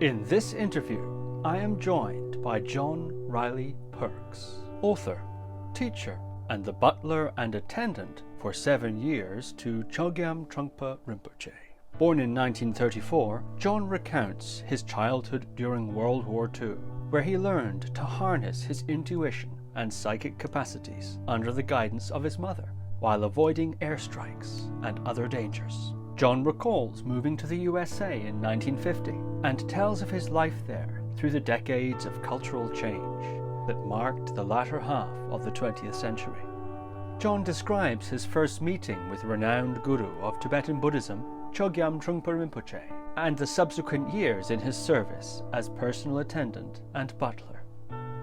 In this interview, I am joined by John Riley Perks, author, teacher, and the butler and attendant for 7 years to Chogyam Trungpa Rinpoche. Born in 1934, John recounts his childhood during World War II, where he learned to harness his intuition and psychic capacities under the guidance of his mother, while avoiding airstrikes and other dangers. John recalls moving to the USA in 1950 and tells of his life there through the decades of cultural change that marked the latter half of the 20th century. John describes his first meeting with renowned guru of Tibetan Buddhism, Chogyam Trungpa Rinpoche, and the subsequent years in his service as personal attendant and butler.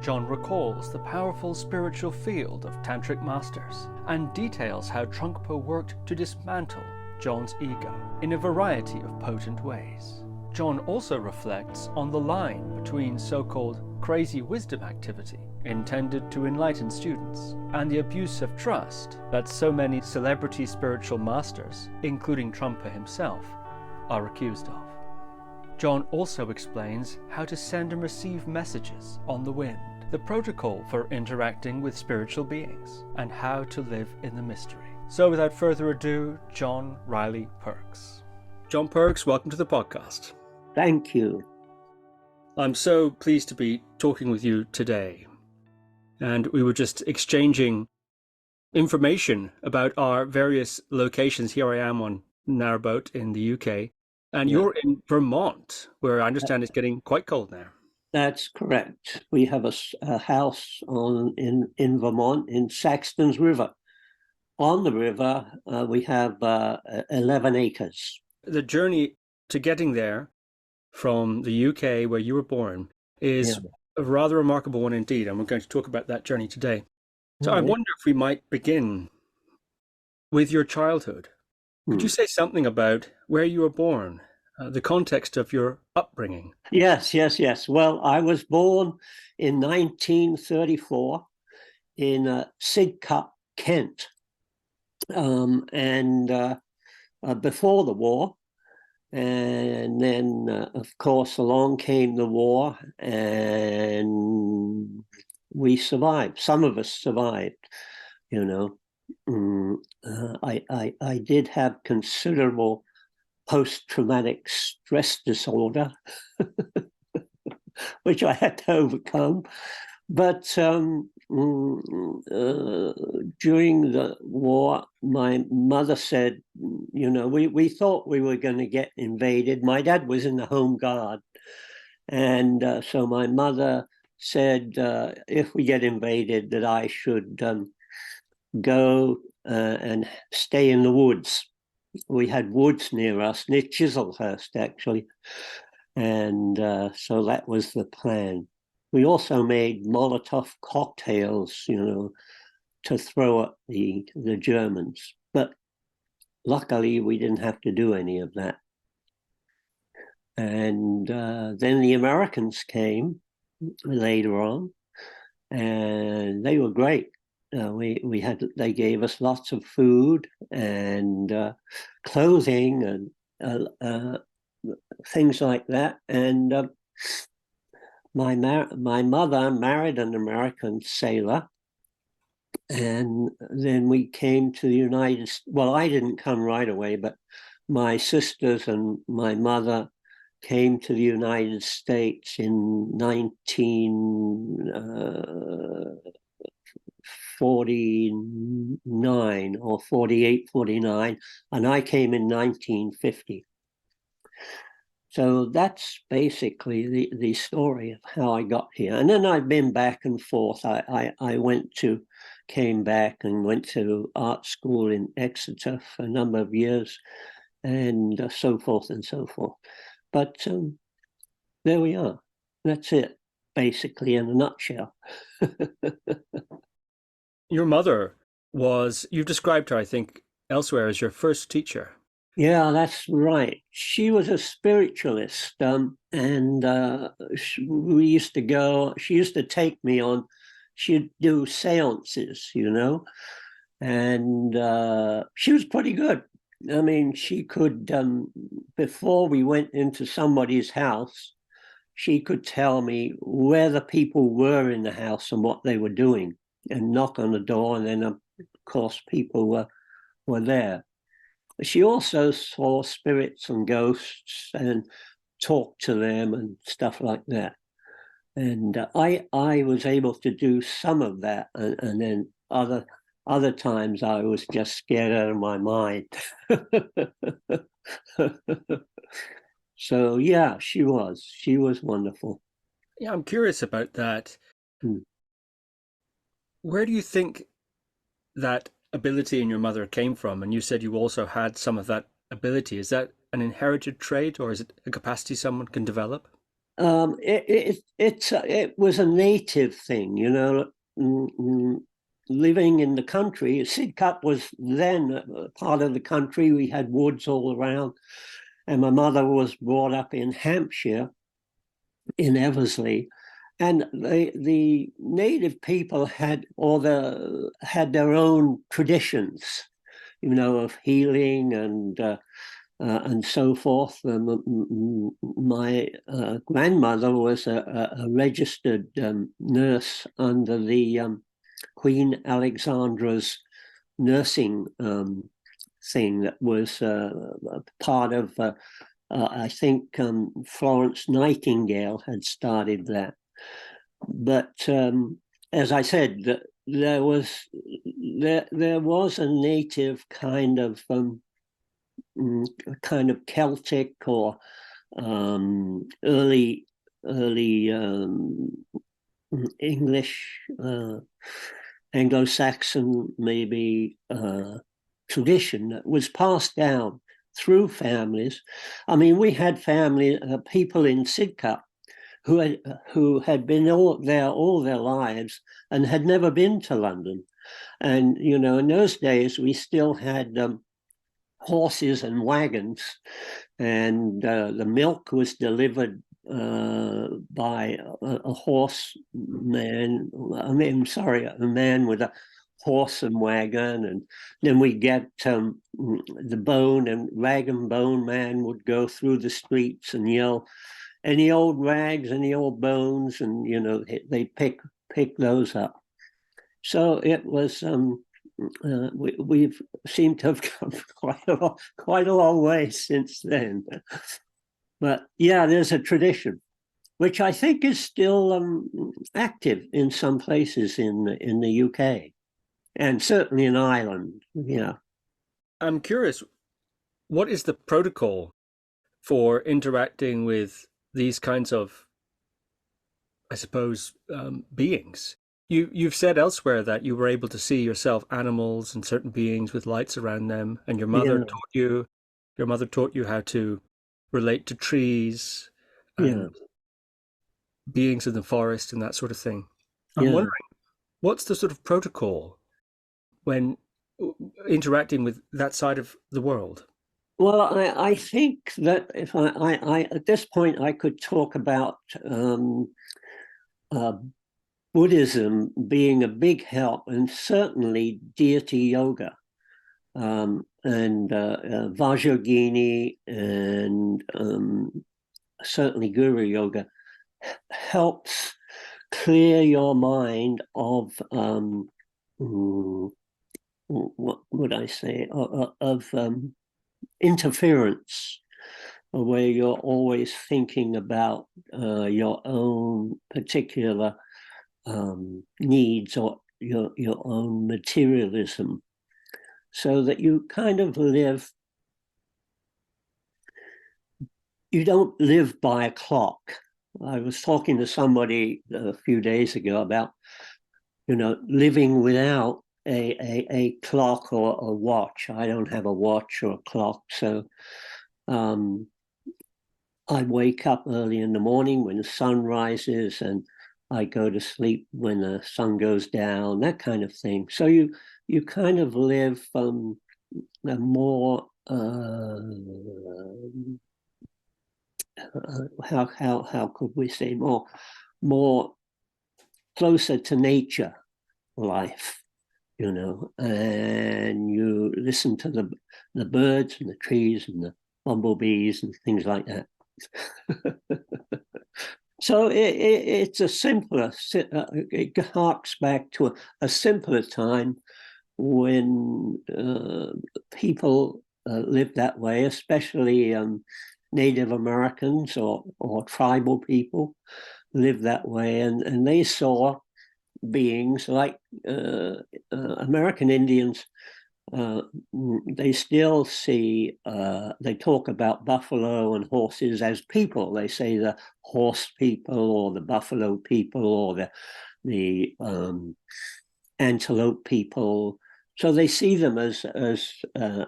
John recalls the powerful spiritual field of tantric masters and details how Trungpa worked to dismantle John's ego in a variety of potent ways. John also reflects on the line between so-called crazy wisdom activity intended to enlighten students and the abuse of trust that so many celebrity spiritual masters, including Trungpa himself, are accused of. John also explains how to send and receive messages on the wind, the protocol for interacting with spiritual beings, and how to live in the mystery. So without further ado, John Riley Perks. John Perks, welcome to the podcast. Thank you. I'm so pleased to be talking with you today. And we were just exchanging information about our various locations. Here I am on Narrowboat in the UK, and you're in Vermont, where I understand it's getting quite cold now. That's correct. We have a house in Vermont, in Saxton's River. On the river, we have 11 acres. The journey to getting there from the UK, where you were born, is a rather remarkable one indeed, and we're going to talk about that journey today. So I wonder if we might begin with your childhood. Could you say something about where you were born, the context of your upbringing? Yes. Well, I was born in 1934 in Sidcup, Kent. Before the war, and then of course along came the war, and we survived. Some of us survived, you know. I did have considerable post-traumatic stress disorder, which I had to overcome. But during the war, my mother said, you know, we thought we were going to get invaded. My dad was in the Home Guard. And so my mother said, if we get invaded, that I should go and stay in the woods. We had woods near us, near Chislehurst, actually. And so that was the plan. We also made Molotov cocktails, you know, to throw at the Germans. But luckily, we didn't have to do any of that. And then the Americans came later on, and they were great. They gave us lots of food and clothing and things like that. And my mother married an American sailor, and then we came to the United States. Well, I didn't come right away, but my sisters and my mother came to the United States in 1949 or 48, 49, and I came in 1950. So that's basically the story of how I got here. And then I've been back and forth. I came back and went to art school in Exeter for a number of years, and so forth and so forth. But there we are. That's it, basically, in a nutshell. Your mother you've described her, I think, elsewhere as your first teacher. Yeah, that's right. She was a spiritualist, and we used to go. She used to take me on. She'd do seances, you know, and she was pretty good. I mean, she could, before we went into somebody's house, she could tell me where the people were in the house and what they were doing, and knock on the door, and then of course people were there. She also saw spirits and ghosts and talked to them and stuff like that. And I was able to do some of that, and then other times I was just scared out of my mind. So yeah, she was wonderful. Yeah, I'm curious about that. Hmm. Where do you think that ability in your mother came from? And you said you also had some of that ability. Is that an inherited trait, or is it a capacity someone can develop? It was a native thing, you know. Living in the country, Sidcup was then part of the country. We had woods all around, and my mother was brought up in Hampshire, in Eversley, and the native people had their own traditions, you know, of healing and so forth. My grandmother was a registered nurse under the Queen Alexandra's nursing thing that was part of, I think Florence Nightingale had started that. But as I said, there was a native kind of Celtic or early English, Anglo-Saxon maybe tradition that was passed down through families. I mean, we had family people in Sidcup who had been there all their lives and had never been to London. And, you know, in those days, we still had horses and wagons, and the milk was delivered by a horseman. I mean, sorry, a man with a horse and wagon, and then we get the bone and rag and bone man would go through the streets and yell, "Any old rags, any old bones," and you know they pick those up. So it was. We've seemed to have come quite a long way since then. But yeah, there's a tradition, which I think is still active in some places in the UK, and certainly in Ireland. Yeah. I'm curious, what is the protocol for interacting with these kinds of, I suppose, beings? You've said elsewhere that you were able to see yourself animals and certain beings with lights around them, and Yeah. your mother taught you how to relate to trees Yeah. and beings in the forest and that sort of thing. I'm Yeah. wondering, what's the sort of protocol when interacting with that side of the world? Well, I think that if I at this point I could talk about uh, Buddhism being a big help, and certainly deity yoga, and Vajrayogini, and certainly Guru yoga helps clear your mind of what would I say, of interference, where you're always thinking about your own particular needs or your own materialism, so that you kind of you don't live by a clock. I was talking to somebody a few days ago about, you know, living without a clock or a watch. I don't have a watch or a clock, so I wake up early in the morning when the sun rises, and I go to sleep when the sun goes down, that kind of thing. So you kind of live a more how could we say, more closer to nature life, you know, and you listen to the birds and the trees and the bumblebees and things like that. So it's a simpler, it harks back to a simpler time when people lived that way, especially Native Americans or tribal people lived that way, and they saw beings like American Indians. They still see, they talk about buffalo and horses as people. They say the horse people or the buffalo people or the antelope people. So they see them as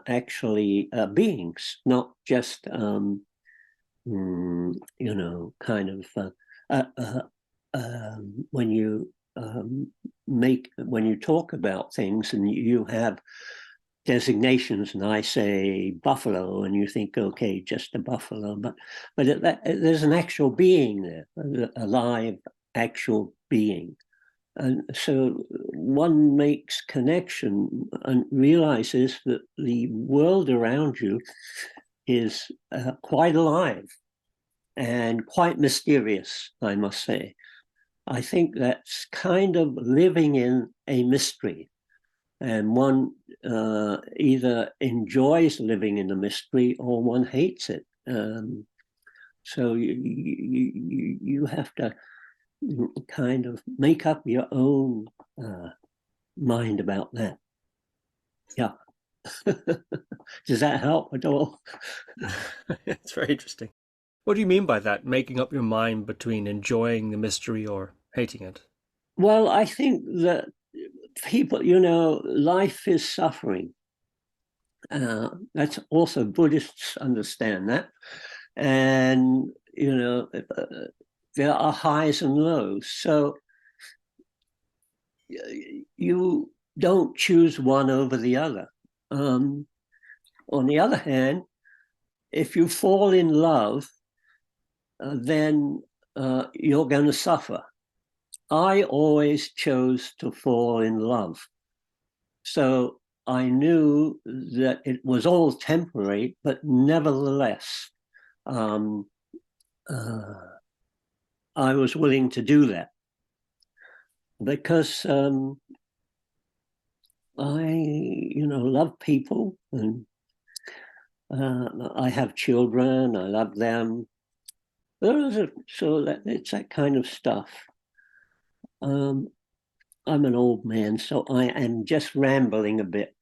actually beings, not just kind of when you when you talk about things and you have designations, and I say buffalo, and you think, okay, just a buffalo, but there's an actual being there, a live actual being. And so one makes connection and realizes that the world around you is quite alive and quite mysterious, I must say. I think that's kind of living in a mystery. And one either enjoys living in a mystery or one hates it. So you have to kind of make up your own mind about that. Yeah. Does that help at all? It's very interesting. What do you mean by that? Making up your mind between enjoying the mystery or hating it? Well, I think that people, life is suffering. That's also Buddhists understand that. And, there are highs and lows. So you don't choose one over the other. On the other hand, if you fall in love, then you're going to suffer. I always chose to fall in love. So I knew that it was all temporary, but nevertheless, I was willing to do that because I, love people, and I have children. I love them. So it's that kind of stuff. I'm an old man, so I am just rambling a bit.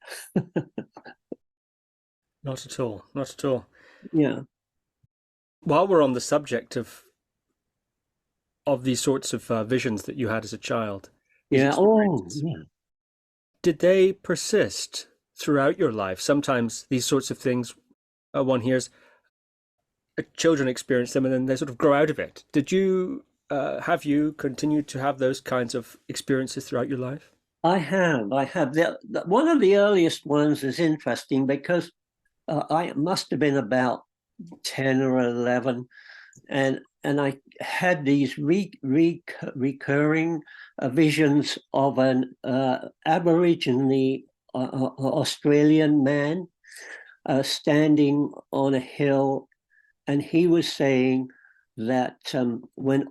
Not at all. Not at all. Yeah. While we're on the subject of these sorts of visions that you had as a child, these Yeah. Oh, experiences, yeah. did they persist throughout your life? Sometimes these sorts of things, one hears children experience them and then they sort of grow out of it. Did you have you continued to have those kinds of experiences throughout your life? I have. One of the earliest ones is interesting because I must have been about 10 or 11, and I had these recurring visions of an Aborigine Australian man standing on a hill, and he was saying that when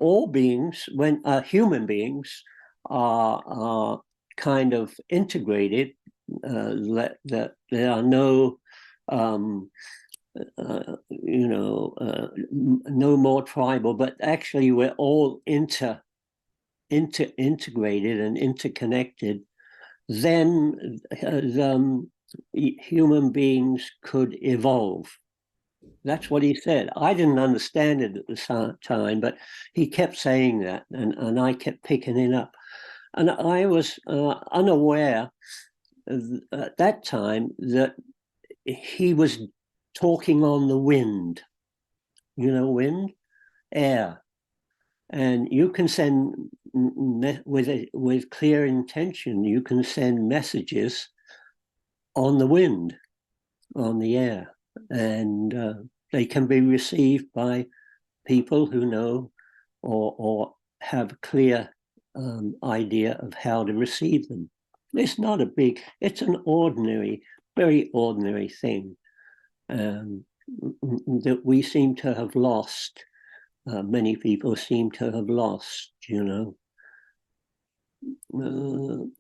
human beings are kind of integrated, that there are no no more tribal, but actually we're all integrated and interconnected, then human beings could evolve. That's what he said. I didn't understand it at the time, but he kept saying that, and I kept picking it up. And I was unaware at that time that he was talking on the wind. Wind, air, and you can send with clear intention. You can send messages on the wind, on the air, and they can be received by people who know or have a clear idea of how to receive them. It's not a big. It's an ordinary, very ordinary thing. That we seem to have lost many people seem to have lost, you know.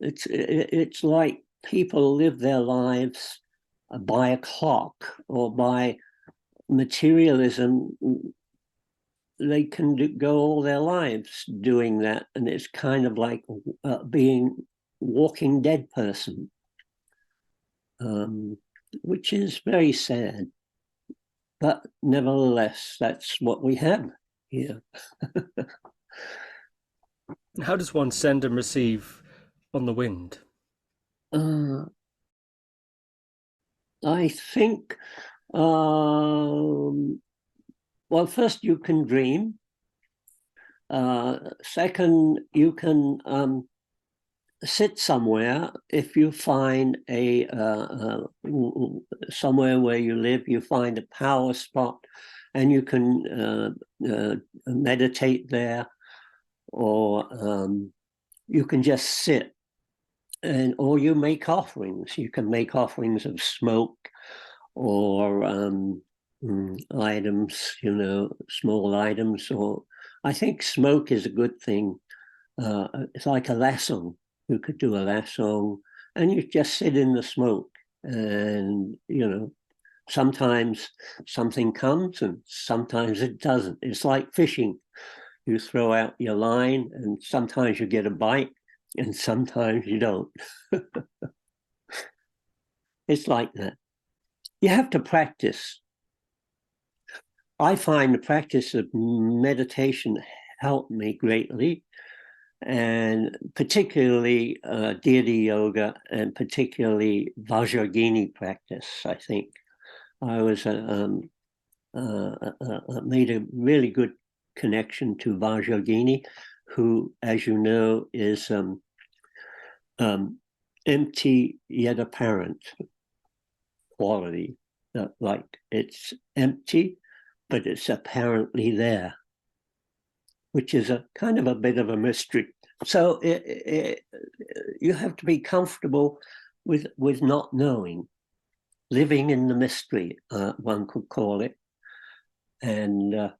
It's like people live their lives by a clock or by materialism. They can go all their lives doing that, and it's kind of like being walking dead person, which is very sad. But nevertheless, that's what we have here. How does one send and receive on the wind? I think, well, first you can dream. Second, you can sit somewhere. If you find somewhere where you live, you find a power spot, and you can meditate there, or you can just sit, or you make offerings. You can make offerings of smoke or items, you know, small items. Or I think smoke is a good thing. It's like a lasso. You could do a lasso, and you just sit in the smoke, and you know, sometimes something comes and sometimes it doesn't. It's like fishing. You throw out your line, and sometimes you get a bite, and sometimes you don't. It's like that. You have to practice. I find the practice of meditation helped me greatly, and particularly deity yoga, and particularly Vajrayogini practice. I think I was made a really good connection to Vajrayogini, who, as you know, is empty yet apparent quality. Like it's empty, but it's apparently there, which is a kind of a bit of a mystery. So you have to be comfortable with not knowing, living in the mystery, one could call it, and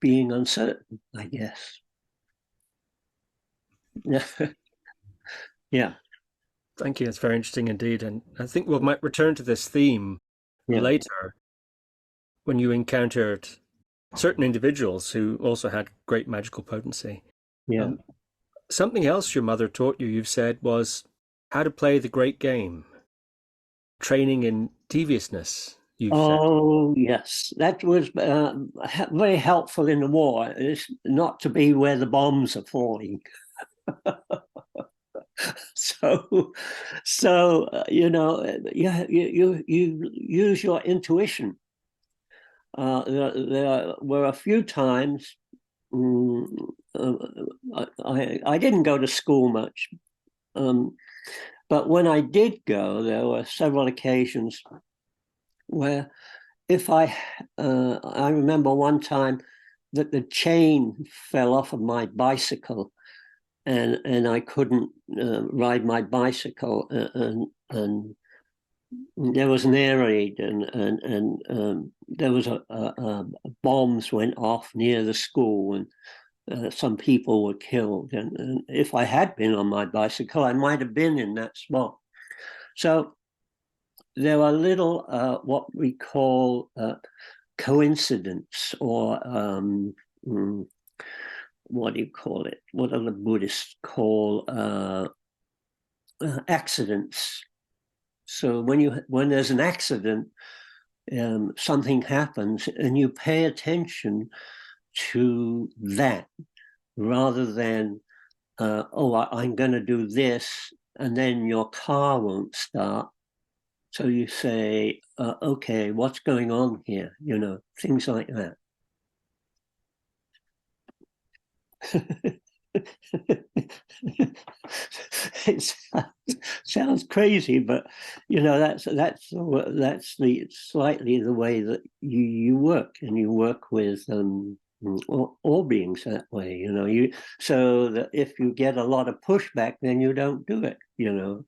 being uncertain, I guess. Yeah. Thank you. It's very interesting indeed. And I think we might return to this theme later when you encountered certain individuals who also had great magical potency. Yeah. Something else your mother taught you, you've said, was how to play the great game. Training in deviousness, you've said. Oh, yes. That was very helpful in the war. It's not to be where the bombs are falling. So you know, you use your intuition. There were a few times I didn't go to school much, but when I did go, there were several occasions where if I remember one time that the chain fell off of my bicycle, and I couldn't ride my bicycle, and there was an air raid, and there was bombs went off near the school, and some people were killed. And if I had been on my bicycle, I might have been in that spot. So there are little what we call coincidence, or what do you call it? What do the Buddhists call accidents? So when there's an accident, something happens, and you pay attention to that rather than, I'm going to do this, and then your car won't start. So you say, okay, what's going on here? You know, things like that. It sounds crazy, but you know, that's the slightly the way that you work, and you work with all beings that way. You know, so that if you get a lot of pushback, then you don't do it. You know,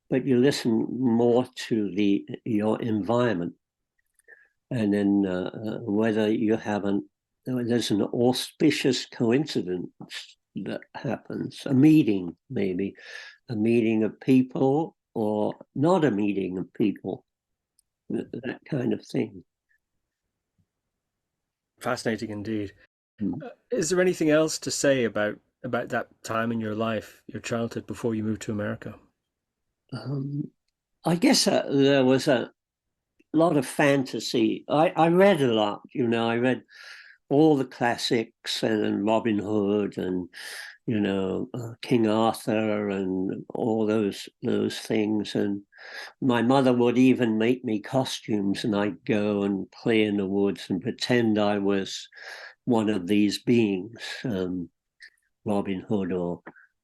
but you listen more to your environment, and then whether you have there's an auspicious coincidence that happens, a meeting, maybe a meeting of people or not a meeting of people, that kind of thing. Fascinating indeed. Mm. Is there anything else to say about that time in your life, your childhood, before you moved to America? I guess there was a lot of fantasy. I read a lot, I read all the classics and Robin Hood and King Arthur and all those things. And my mother would even make me costumes, and I'd go and play in the woods and pretend I was one of these beings, Robin Hood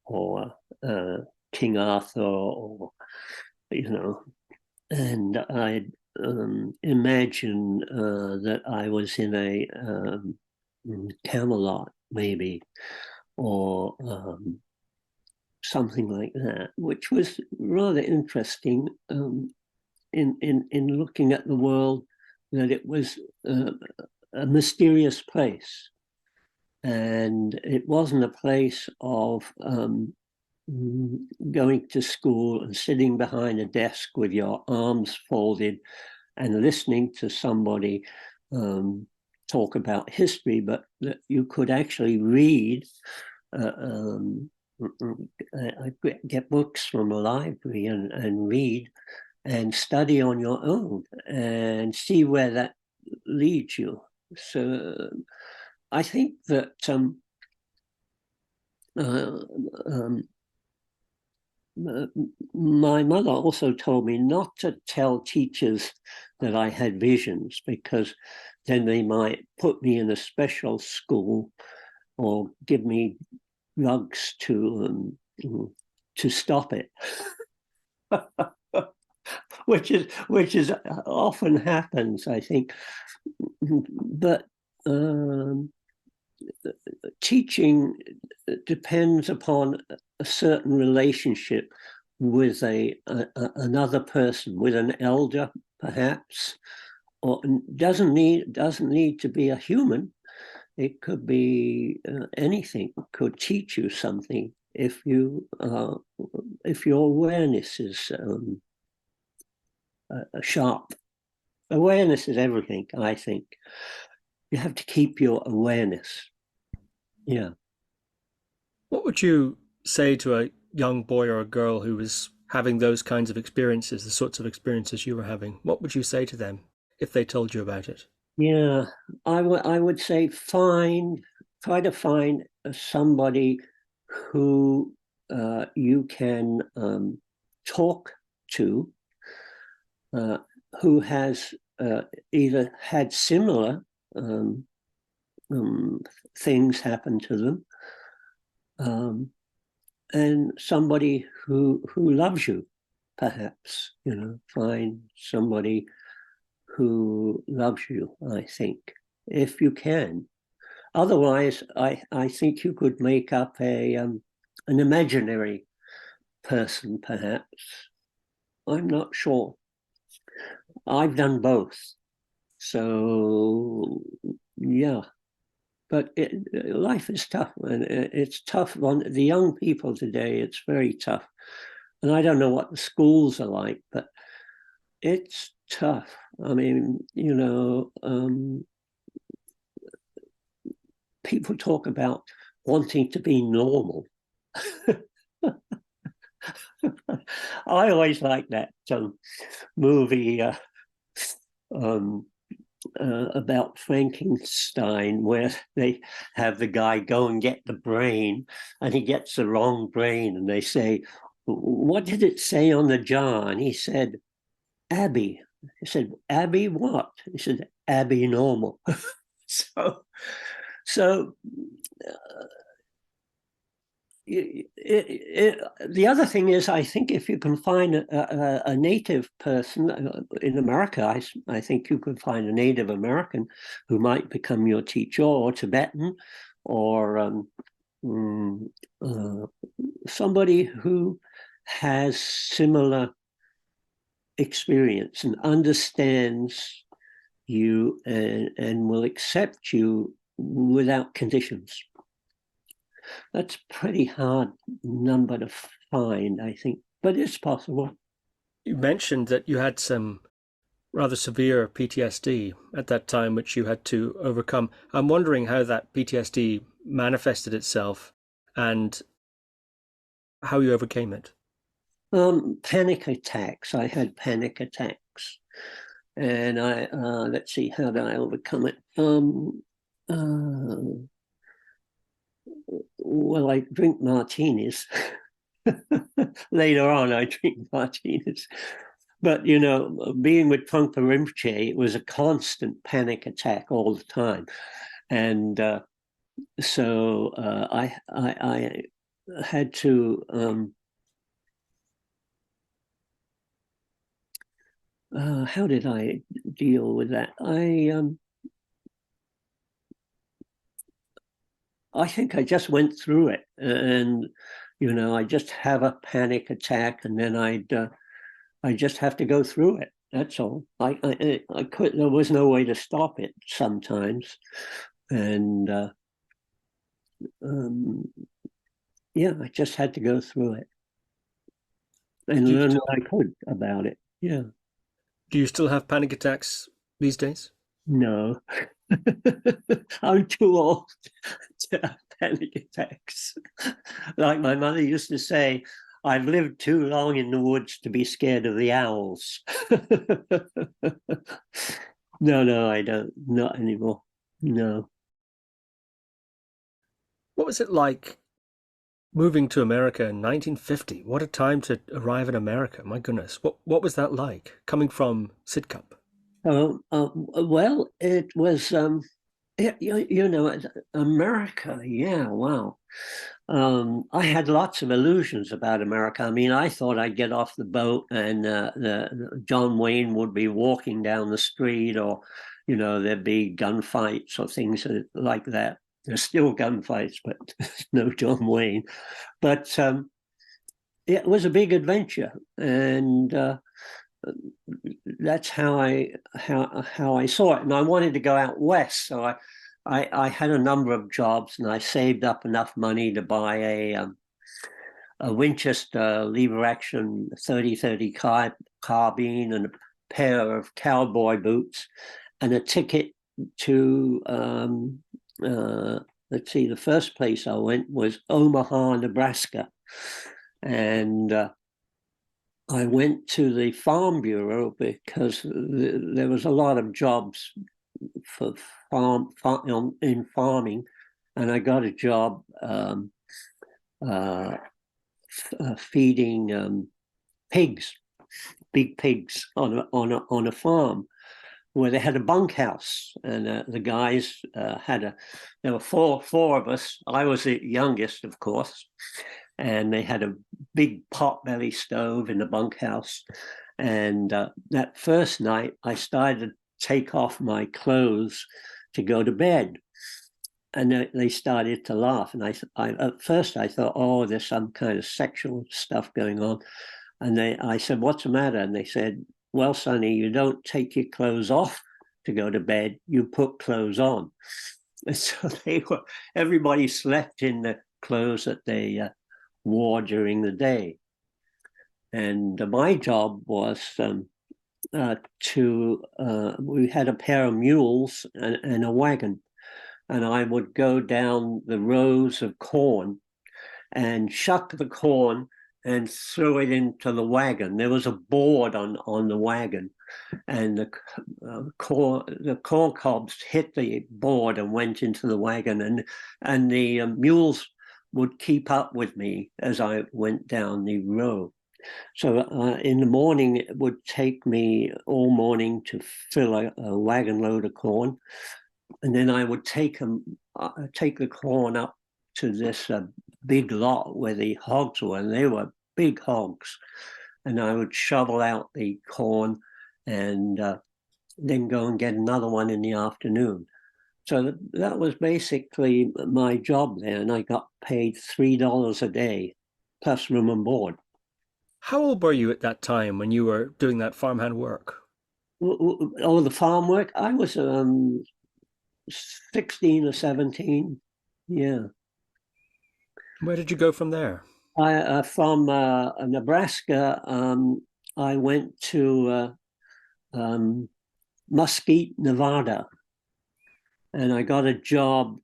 or King Arthur, or and I'd imagine that I was in a Camelot, maybe, or something like that, which was rather interesting in looking at the world, that it was a mysterious place, and it wasn't a place of going to school and sitting behind a desk with your arms folded and listening to somebody talk about history, but that you could actually read. I get books from a library and read and study on your own and see where that leads you. So I think that my mother also told me not to tell teachers that I had visions, because then they might put me in a special school or give me drugs to stop it, which is often happens, I think. But teaching depends upon a certain relationship with another person, with an elder, perhaps, or doesn't need to be a human. It could be anything. It could teach you something if your awareness is sharp. Awareness is everything, I think. You have to keep your awareness. Yeah. What would you say to a young boy or a girl who was having those kinds of experiences, the sorts of experiences you were having? What would you say to them if they told you about it? Yeah, I would say try to find somebody who you can talk to, who has either had similar things happen to them, and somebody who loves you, perhaps. Find somebody who loves you, I think, if you can. Otherwise, I think you could make up an imaginary person, perhaps. I'm not sure. I've done both. So, yeah. But life is tough, and it's tough on the young people today. It's very tough. And I don't know what the schools are like, but it's tough. I mean, people talk about wanting to be normal. I always like that movie about Frankenstein, where they have the guy go and get the brain, and he gets the wrong brain, and they say, "What did it say on the jar?" And he said, "Abby." He said, "Abby what?" He said, "Abby normal." So the other thing is, I think if you can find a native person in America, I think you could find a Native American who might become your teacher, or Tibetan, or somebody who has similar experience and understands you and will accept you without conditions. That's a pretty hard number to find, I think, but it's possible. You mentioned that you had some rather severe PTSD at that time, which you had to overcome. I'm wondering how that PTSD manifested itself and how you overcame it. Panic attacks. I had panic attacks, and I let's see, how did I overcome it? Well, I drink martinis. Later on, I drink martinis. But, you know, being with Trungpa Rinpoche, it was a constant panic attack all the time. And so I had to, how did I deal with that? I think I just went through it, and you know, I just have a panic attack, and then I just have to go through it. That's all. I could. There was no way to stop it sometimes, and yeah, I just had to go through it and learn what I could about it. Yeah. Do you still have panic attacks these days? No, I'm too old to have panic attacks. Like my mother used to say, I've lived too long in the woods to be scared of the owls. No, I don't. Not anymore. No. What was it like moving to America in 1950? What a time to arrive in America. My goodness. What was that like coming from Sidcup? Well, it was, you know, America. Yeah, wow. I had lots of illusions about America. I mean, I thought I'd get off the boat and John Wayne would be walking down the street, or, you know, there'd be gunfights or things like that. There's still gunfights, but no John Wayne. But it was a big adventure, and that's how I saw it. And I wanted to go out west, so I had a number of jobs, and I saved up enough money to buy a Winchester lever action 30-30 carbine and a pair of cowboy boots and a ticket to let's see, the first place I went was Omaha, Nebraska, and I went to the Farm Bureau because there was a lot of jobs for in farming, and I got a job feeding pigs, big pigs on a farm where they had a bunkhouse, and the guys there were four of us. I was the youngest, of course, and they had a big potbelly stove in the bunkhouse. And that first night, I started to take off my clothes to go to bed. And they started to laugh. And I at first I thought, oh, there's some kind of sexual stuff going on. And I said, what's the matter? And they said, well, Sonny, you don't take your clothes off to go to bed. You put clothes on. And so everybody slept in the clothes that they wore during the day. And my job was we had a pair of mules and a wagon, and I would go down the rows of corn and shuck the corn and throw it into the wagon. There was a board on the wagon, and the corn cobs hit the board and went into the wagon, and the mules would keep up with me as I went down the row. So in the morning, it would take me all morning to fill a wagon load of corn, and then I would take the corn up to this big lot where the hogs were, and they were big hogs, and I would shovel out the corn and then go and get another one in the afternoon. So that was basically my job there, and I got paid $3 a day plus room and board. How old were you at that time when you were doing that farmhand work? Oh, the farm work? I was 16 or 17. Yeah. Where did you go from there? From Nebraska, I went to Mesquite, Nevada, and I got a job.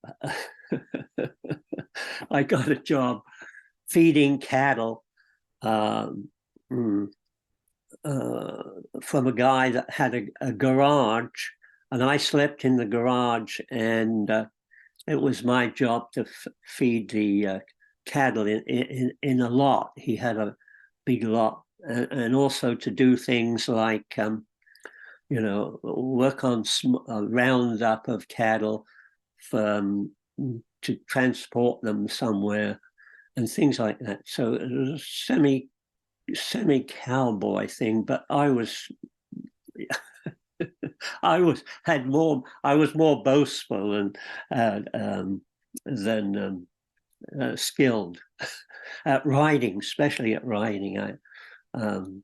I got a job feeding cattle from a guy that had a garage, and I slept in the garage, and it was my job to feed the cattle in a lot. He had a big lot, and also to do things like work on a roundup of cattle to transport them somewhere and things like that. So it was a semi cowboy thing, but I was more boastful than skilled at riding, especially at riding. The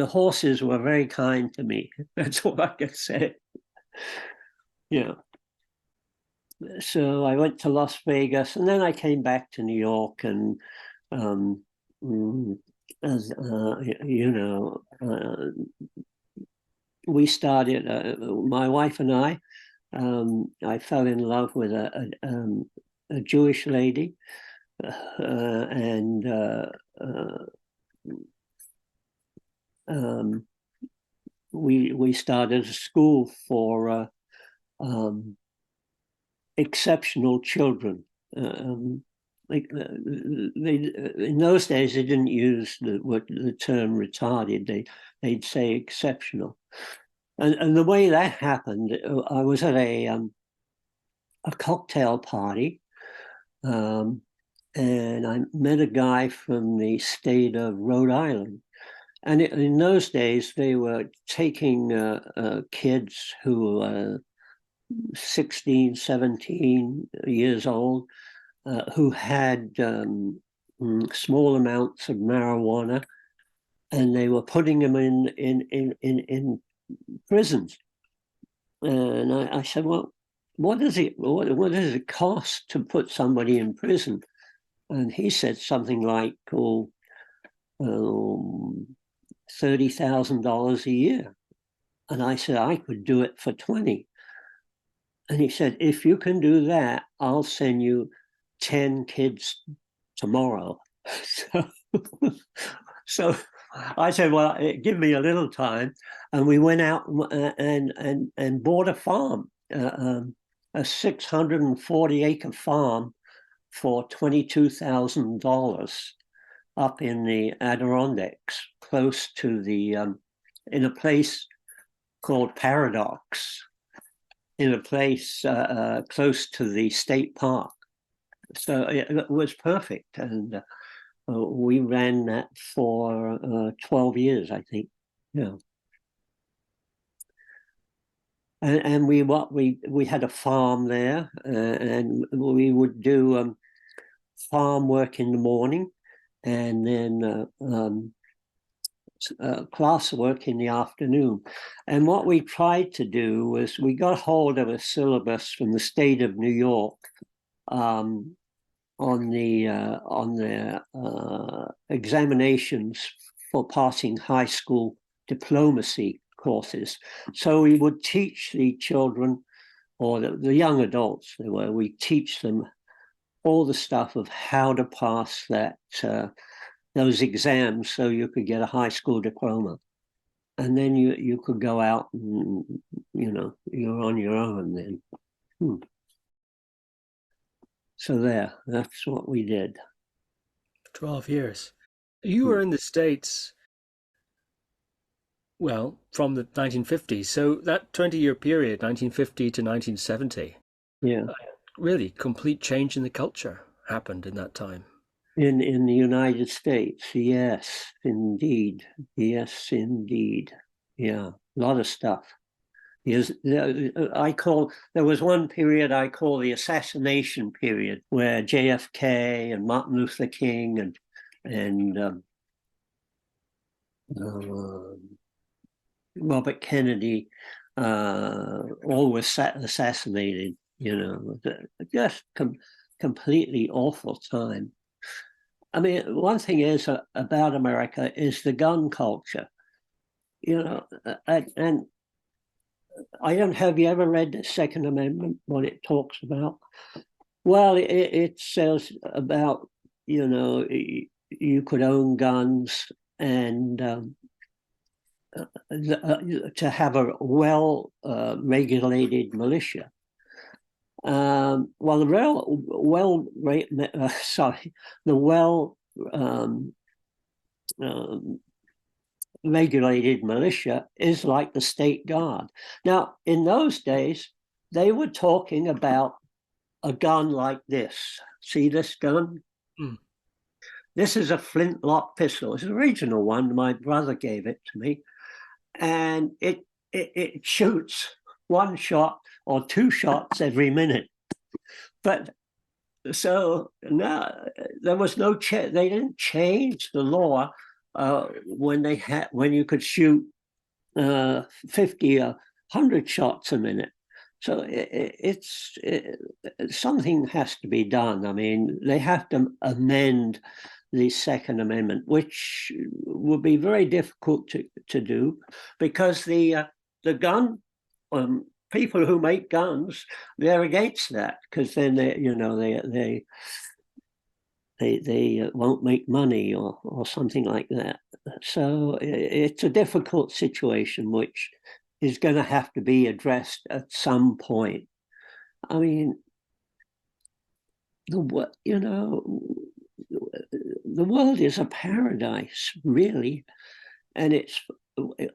horses were very kind to me. That's all I can say. Yeah. So I went to Las Vegas, and then I came back to New York, and we started. My wife and I fell in love with a Jewish lady, and we started a school for exceptional children. In those days, they didn't use the term retarded. They'd say exceptional. And the way that happened, I was at a cocktail party, and I met a guy from the state of Rhode Island. And in those days, they were taking kids who were 16, 17 years old, who had small amounts of marijuana, and they were putting them in prisons. And I said, well, what does it cost to put somebody in prison? And he said something like, $30,000 a year. And I said, I could do it for 20. And he said, if you can do that, I'll send you 10 kids tomorrow. So I said, well, give me a little time. And we went out and bought a farm, a 640-acre farm for $22,000 up in the Adirondacks, close to in a place called Paradox, in a place close to the state park. So it was perfect. And we ran that for 12 years, I think. Yeah. And we had a farm there, and we would do farm work in the morning, and then class work in the afternoon. And what we tried to do was we got hold of a syllabus from the state of New York on the examinations for passing high school diplomacy courses. So we would teach the children, or the young adults, we teach them all the stuff of how to pass those exams so you could get a high school diploma. And then you could go out and, you're on your own then. So that's what we did. 12 years. You were in the States, well, from the 1950s. So that 20-year period, 1950 to 1970, yeah, really complete change in the culture happened in that time. In the United States, yes, indeed. Yes, indeed. Yeah, a lot of stuff. There was one period I call the assassination period, where JFK and Martin Luther King and Robert Kennedy all were assassinated. Just completely awful time. I mean, one thing is about America is the gun culture. And I don't have you ever read the Second Amendment, what it talks about? Well, it says about, you could own guns and to have a well-regulated militia. Well, regulated militia is like the state guard. Now, in those days, they were talking about a gun like this. See this gun? Mm. This is a flintlock pistol. It's an original one. My brother gave it to me. And it shoots one shot or two shots every minute. But so now there was no they didn't change the law when you could shoot 50 or 100 shots a minute. So something has to be done. I mean, they have to amend the Second Amendment, which would be very difficult to do, because the gun people who make guns, they're against that, because then they won't make money or something like that. So it's a difficult situation, which is going to have to be addressed at some point. I mean, the world is a paradise, really, and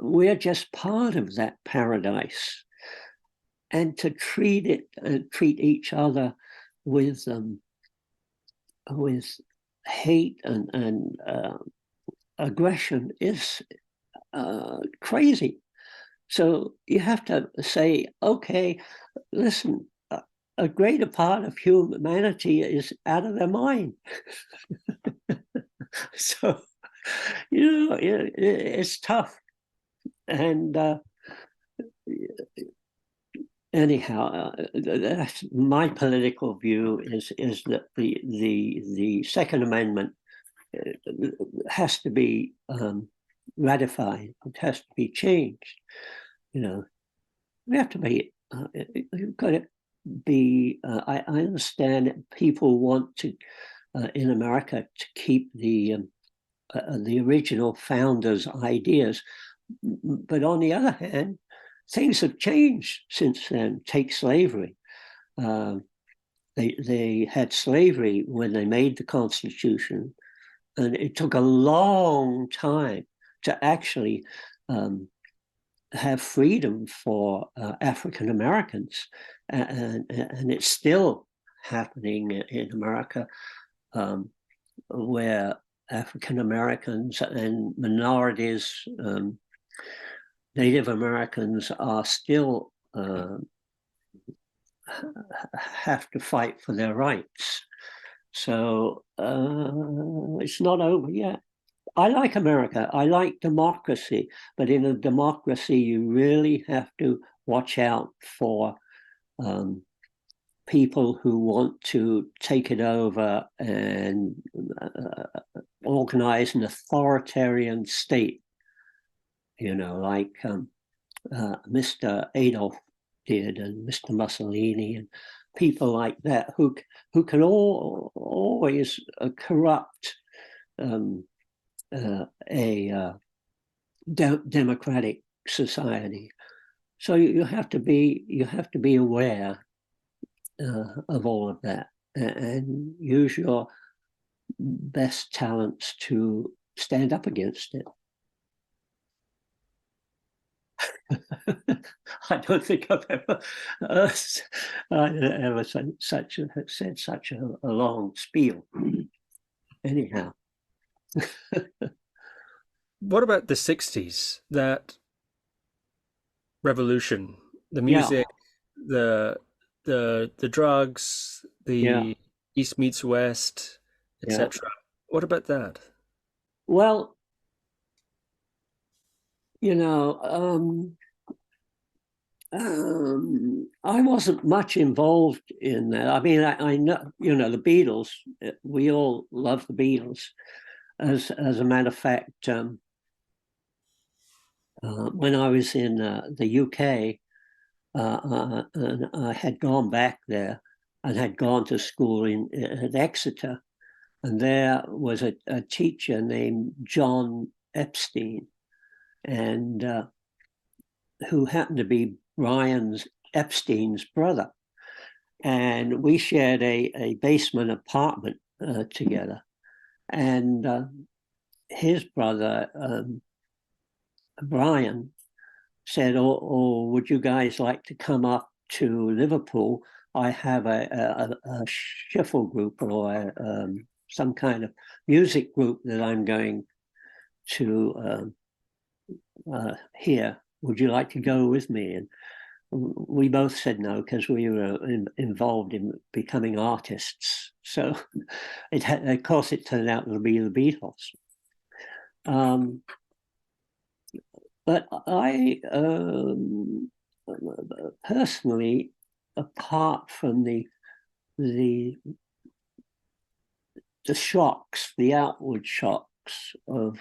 we're just part of that paradise. And to treat each other with hate and aggression is crazy. So you have to say, okay, listen, a greater part of humanity is out of their mind. So, it's tough. And anyhow, that's my political view is that the Second Amendment has to be ratified. It has to be changed. We have to be. You've got to be. I understand that people want to in America to keep the original founders' ideas, but on the other hand, things have changed since then. Take slavery. They had slavery when they made the Constitution, and it took a long time to actually have freedom for African Americans, and it's still happening in America, where African Americans and minorities, Native Americans, are still have to fight for their rights. So it's not over yet. I like America. I like democracy, but in a democracy, you really have to watch out for people who want to take it over and organize an authoritarian state, like Mr. Adolf did, and Mr. Mussolini, and people like that who can always corrupt a democratic society. So you have to be aware of all of that and use your best talents to stand up against it. I don't think I've ever said such a long spiel. Anyhow. What about the 60s? That revolution, the music, the drugs, the East meets West, etc. What about that? Well, I wasn't much involved in that. I mean, I know, the Beatles. We all love the Beatles. As a matter of fact, when I was in the UK, and I had gone back there and had gone to school at Exeter, and there was a teacher named John Epstein, and who happened to be Brian's Epstein's brother. And we shared a basement apartment together. And his brother, Brian, said, oh, would you guys like to come up to Liverpool? I have a shuffle group or some kind of music group that I'm going to hear. Would you like to go with me? And we both said no, because we were involved in becoming artists. So of course, it turned out to be the Beatles. But I personally, apart from the shocks, the outward shocks of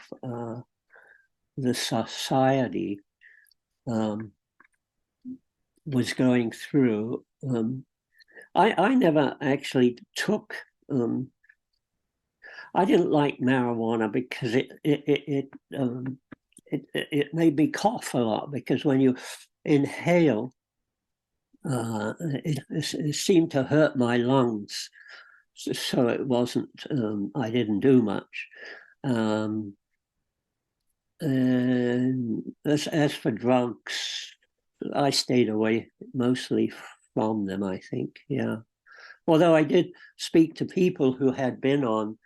the society was going through, I never actually took. I didn't like marijuana because it made me cough a lot, because when you inhale, it seemed to hurt my lungs. So it wasn't. I didn't do much. And as for drugs, I stayed away mostly from them, I think. Yeah. Although I did speak to people who had been on,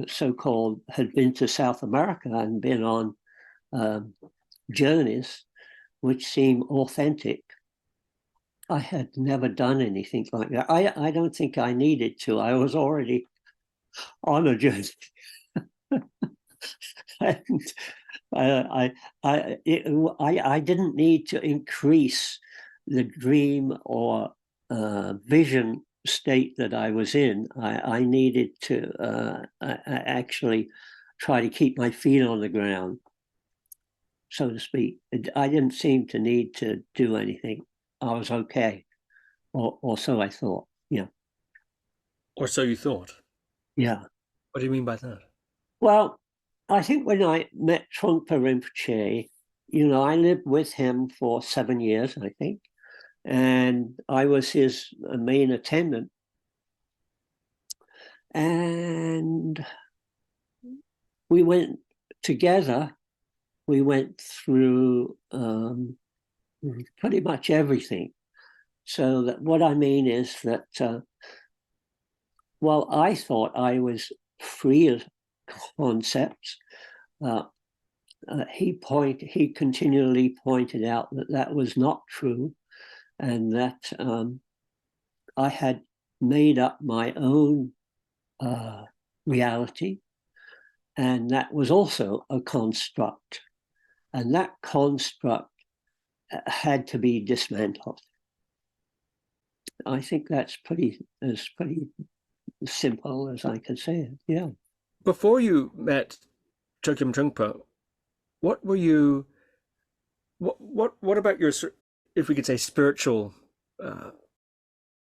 so-called, had been to South America and been on journeys which seem authentic. I had never done anything like that. I don't think I needed to. I was already on a journey. And I didn't need to increase the dream or vision state that I was in. I needed to actually try to keep my feet on the ground, so to speak. I didn't seem to need to do anything. I was okay, or so I thought. Yeah. Or so you thought. Yeah. What do you mean by that? Well, I think when I met Trungpa Rinpoche, I lived with him for 7 years, I think, and I was his main attendant. And we went together. We went through pretty much everything. So that what I mean is that while I thought I was free of concepts, he continually pointed out that was not true, and that I had made up my own reality, and that was also a construct, and that construct had to be dismantled. I think that's pretty simple as I can say it. Yeah. Before you met Chogyam Trungpa, what were you? What about your, if we could say, spiritual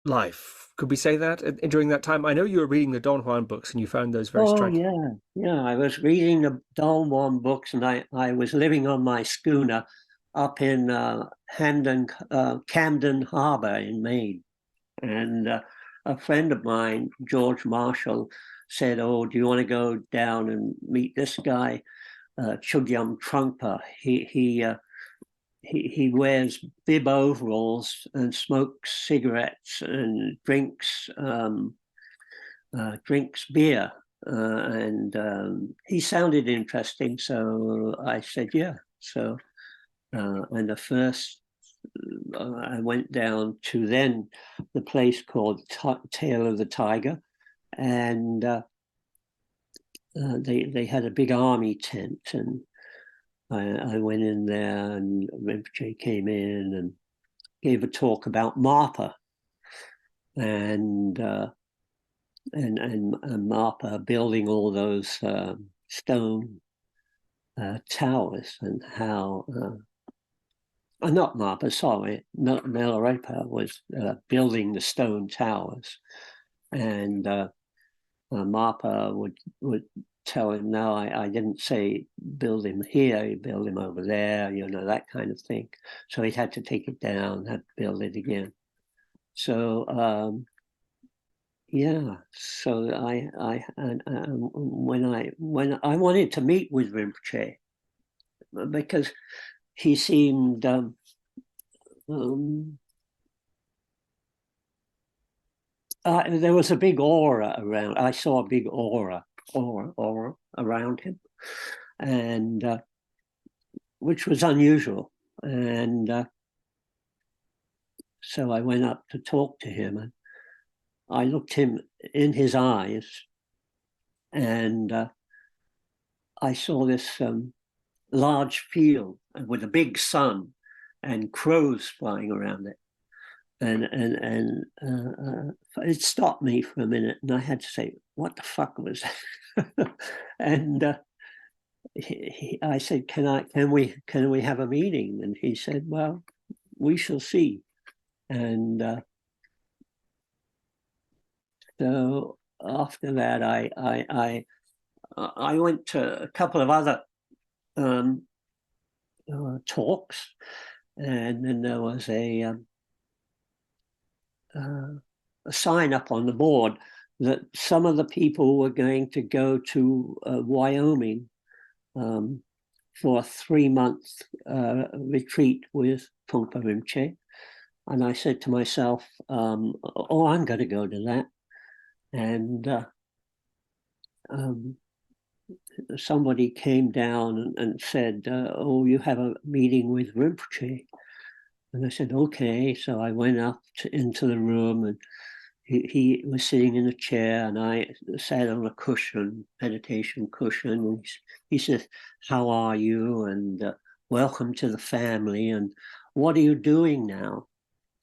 life? Could we say that during that time? I know you were reading the Don Juan books, and you found those very striking. Yeah. I was reading the Don Juan books, and I was living on my schooner up in Camden Harbor in Maine, and a friend of mine, George Marshall, said, "Oh, do you want to go down and meet this guy, Chogyam Trungpa? He wears bib overalls and smokes cigarettes and drinks beer, and he sounded interesting." So I said, "Yeah." So and the first I went down to then the place called Tail of the Tiger, and they had a big army tent, and I went in there, and Rinpoche came in and gave a talk about Marpa and Marpa building all those stone towers, and how not Marpa, sorry, Milarepa was building the stone towers, and Marpa would tell him, no, I didn't say build him here, you build him over there, you know, that kind of thing. So he had to take it down, had to build it again. So yeah, so when I wanted to meet with Rinpoche, because he seemed there was a big aura around. I saw a big aura around him, and which was unusual. And so I went up to talk to him, and I looked him in his eyes, and I saw this large field with a big sun and crows flying around it. And it stopped me for a minute, and I had to say, what the fuck was that? And I said, can we have a meeting? And he said, well, we shall see. And so after that, I went to a couple of other talks, and then there was a sign up on the board that some of the people were going to go to Wyoming for a 3-month retreat with Trungpa Rinpoche. And I said to myself, oh, I'm going to go to that. And somebody came down and said, oh, you have a meeting with Rinpoche. And I said, okay. So I went up into the room, and he was sitting in a chair, and I sat on a cushion, meditation cushion. And he said, how are you? And welcome to the family. And what are you doing now?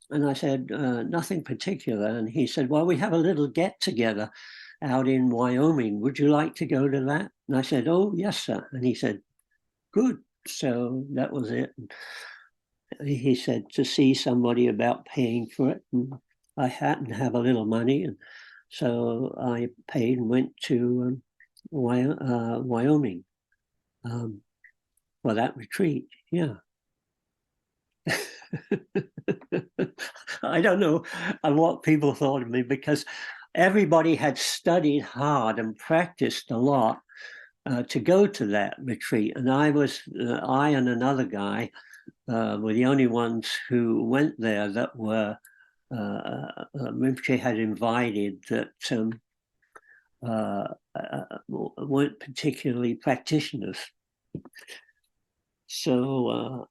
And I said, nothing particular. And he said, well, we have a little get together out in Wyoming. Would you like to go to that? And I said, oh, yes, sir. And he said, good. So that was it. And he said to see somebody about paying for it. And I happened to have a little money. And so I paid and went to Wyoming for that retreat. Yeah. I don't know what people thought of me, because everybody had studied hard and practiced a lot to go to that retreat. And I and another guy were the only ones who went there that were Rinpoche had invited, that weren't particularly practitioners. So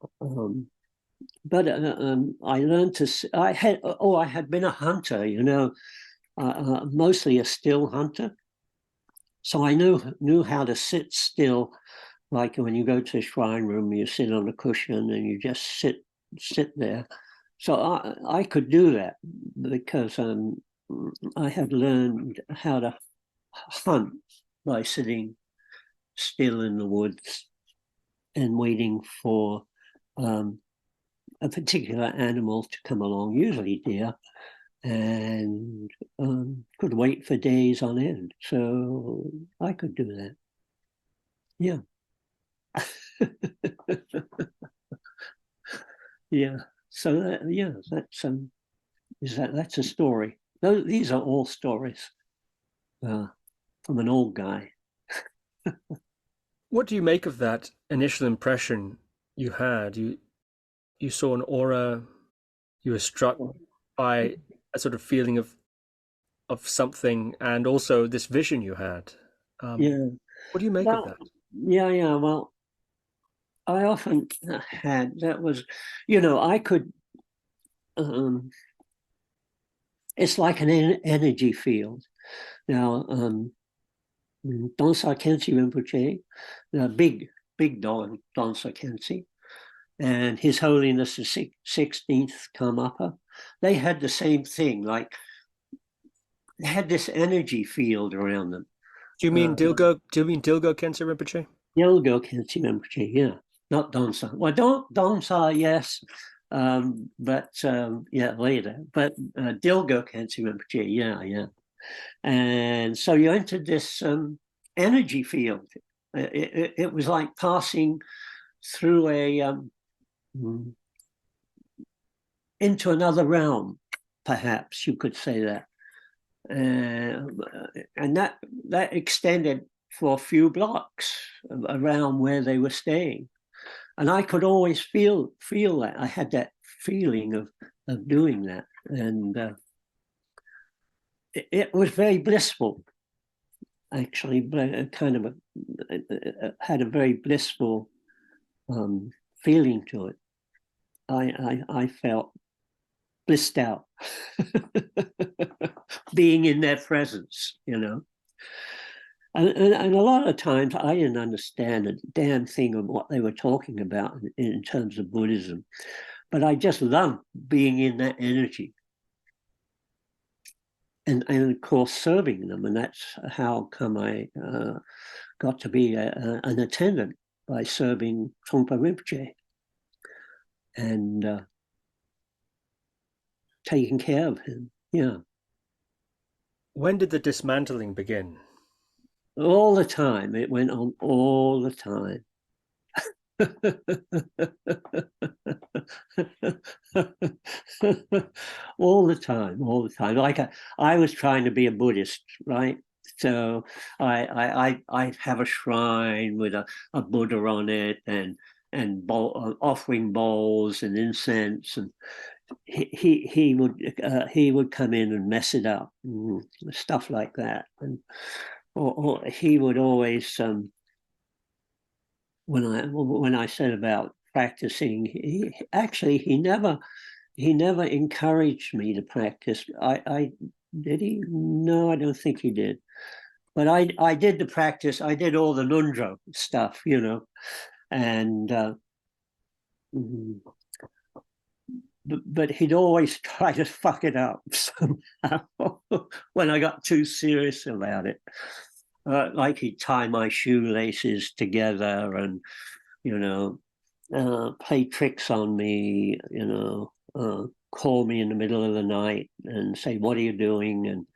but I learned to. I had been a hunter, you know, mostly a still hunter. So I knew how to sit still, like when you go to a shrine room, you sit on a cushion and you just sit there. So I could do that because I had learned how to hunt by sitting still in the woods and waiting for a particular animal to come along, usually deer, and could wait for days on end. So I could do that. Yeah. Yeah. So yeah, that's a story. These are all stories from an old guy. What do you make of that initial impression you had? You saw an aura, you were struck by a sort of feeling of something, and also this vision you had. Yeah. What do you make of that? Yeah. Well, I often had, that was, you know, I could, it's like an energy field. Now, Donsar Khensi Rinpoche, the big big Don Khyentse, and His Holiness the 16th Karmapa. They had the same thing, like they had this energy field around them. Do you mean Dilgo? Do you mean Dilgo Khyentse Rinpoche? Dilgo Khyentse Rinpoche, yeah, not Donsa. Well, Donsa, yes, but yeah, later. But Dilgo Khyentse Rinpoche, yeah. And so you entered this energy field. It was like passing through into another realm, perhaps you could say that. And that extended for a few blocks around where they were staying. And I could always feel that. I had that feeling of doing that. And it was very blissful, actually, but kind of had a very blissful feeling to it. I felt blissed out being in their presence, you know. And a lot of times I didn't understand a damn thing of what they were talking about in terms of Buddhism, but I just loved being in that energy. And of course serving them, and that's how come I got to be an attendant, by serving Trungpa Rinpoche and taking care of him. Yeah. When did the dismantling begin? All the time. It went on all the time. all the time. Like I was trying to be a Buddhist, right? So I have a shrine with a Buddha on it, and offering bowls and incense, and he would come in and mess it up, stuff like that, and or he would always when I said about practicing, he never encouraged me to practice. I did he? No, I don't think he did. But I did the practice. I did all the nundro stuff, you know, and but he'd always try to fuck it up somehow when I got too serious about it. Like he'd tie my shoelaces together and, you know, play tricks on me, you know, call me in the middle of the night and say, "What are you doing?" And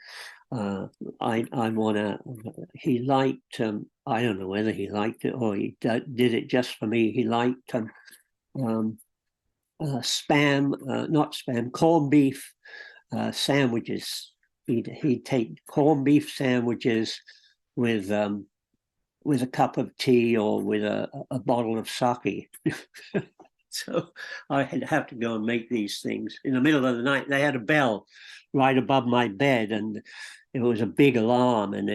I want to, he liked, I don't know whether he liked it or he did it just for me. He liked not spam, corned beef sandwiches. He'd take corned beef sandwiches with a cup of tea or with a bottle of sake. So I'd have to go and make these things in the middle of the night. They had a bell right above my bed, and it was a big alarm, and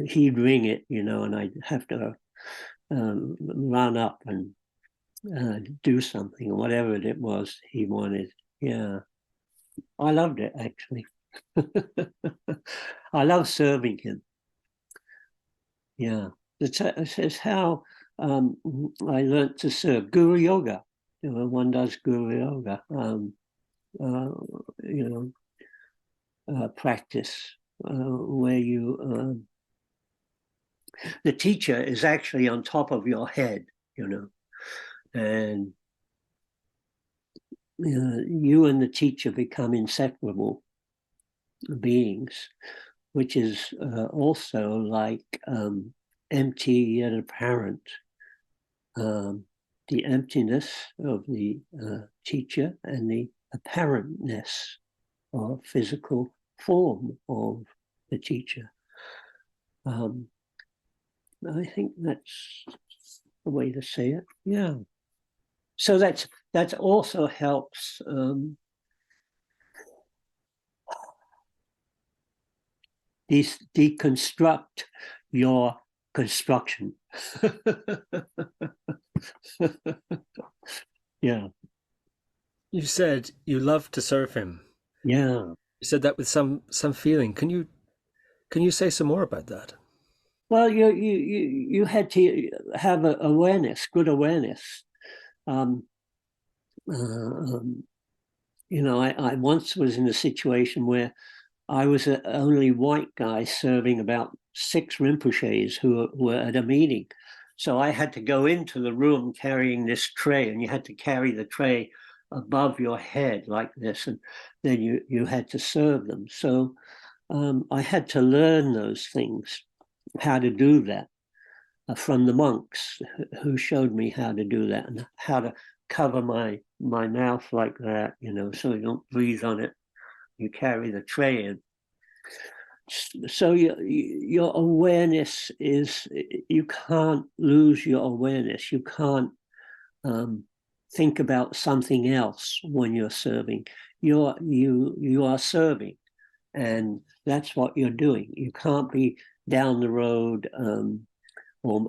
he'd ring it, you know, and I'd have to run up and do something, or whatever it was he wanted. Yeah, I loved it, actually. I love serving him. Yeah, it's how I learned to serve. Guru yoga, you know, one does guru yoga, you know, practice where you, the teacher is actually on top of your head, you know, and you and the teacher become inseparable beings, which is also like empty yet apparent. The emptiness of the teacher and the apparentness or physical form of the teacher. I think that's the way to say it. Yeah. So that also helps deconstruct your construction. Yeah. You said you love to serve him. Yeah. You said that with some feeling. Can you say some more about that? Well, you had to have awareness, good awareness. Um, um, I once was in a situation where I was the only white guy serving about 6 Rinpoches who were at a meeting. So I had to go into the room carrying this tray, and you had to carry the tray above your head like this, and then you had to serve them. So I had to learn those things, how to do that, from the monks who showed me how to do that and how to cover my mouth like that, so you don't breathe on it. You carry the tray in. So your awareness is, you can't lose your awareness. You can't think about something else when you're serving. You are serving, and that's what you're doing. You can't be down the road or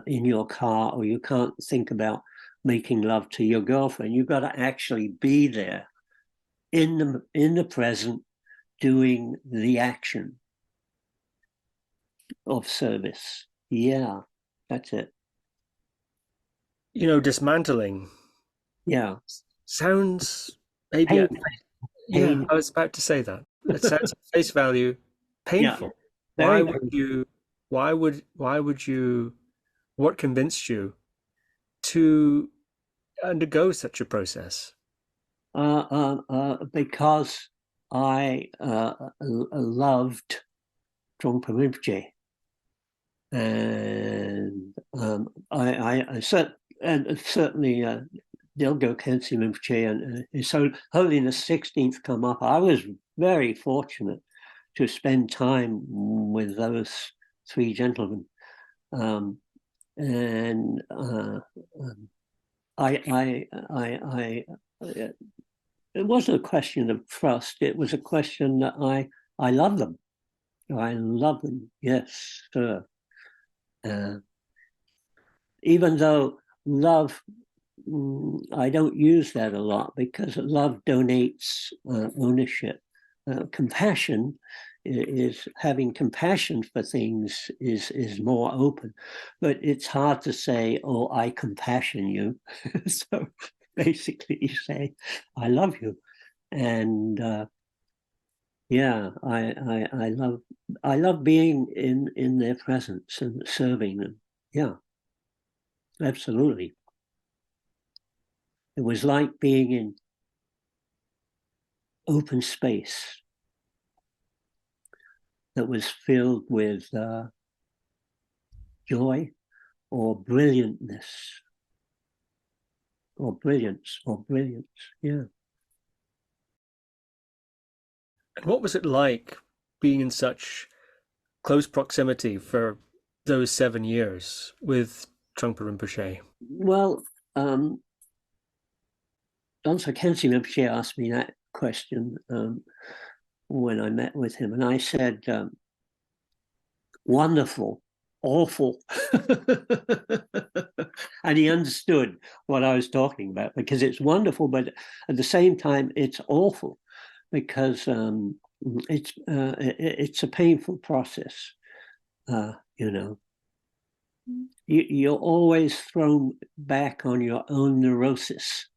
in your car, or you can't think about making love to your girlfriend. You've got to actually be there in the present, doing the action of service. Yeah, that's it. Dismantling Yeah. sounds maybe Pain, at yeah, pain. I was about to say that. It sounds at face value Yeah, painful. Why very would painful. you why would you what convinced you to undergo such a process? Because I loved Trungpa Rinpoche, and certainly Dilgo Khyentse Rinpoche and His Holiness 16th come up. I was very fortunate to spend time with those 3 gentlemen, and it wasn't a question of trust. It was a question that I love them. I love them. Yes, sir. Even though love, I don't use that a lot, because love donates ownership. Compassion is having compassion for things is more open, but it's hard to say, "Oh, I compassion you." So basically, you say, "I love you," and yeah, I love being in their presence and serving them. Yeah, absolutely. It was like being in open space that was filled with joy or brilliantness or brilliance or brilliance. Yeah. And what was it like being in such close proximity for those 7 years with Trungpa Rinpoche? Well, Dr. Khyentse Rinpoche asked me that question when I met with him, and I said, wonderful, awful. And he understood what I was talking about, because it's wonderful, but at the same time, it's awful, because it's a painful process. You're always thrown back on your own neurosis,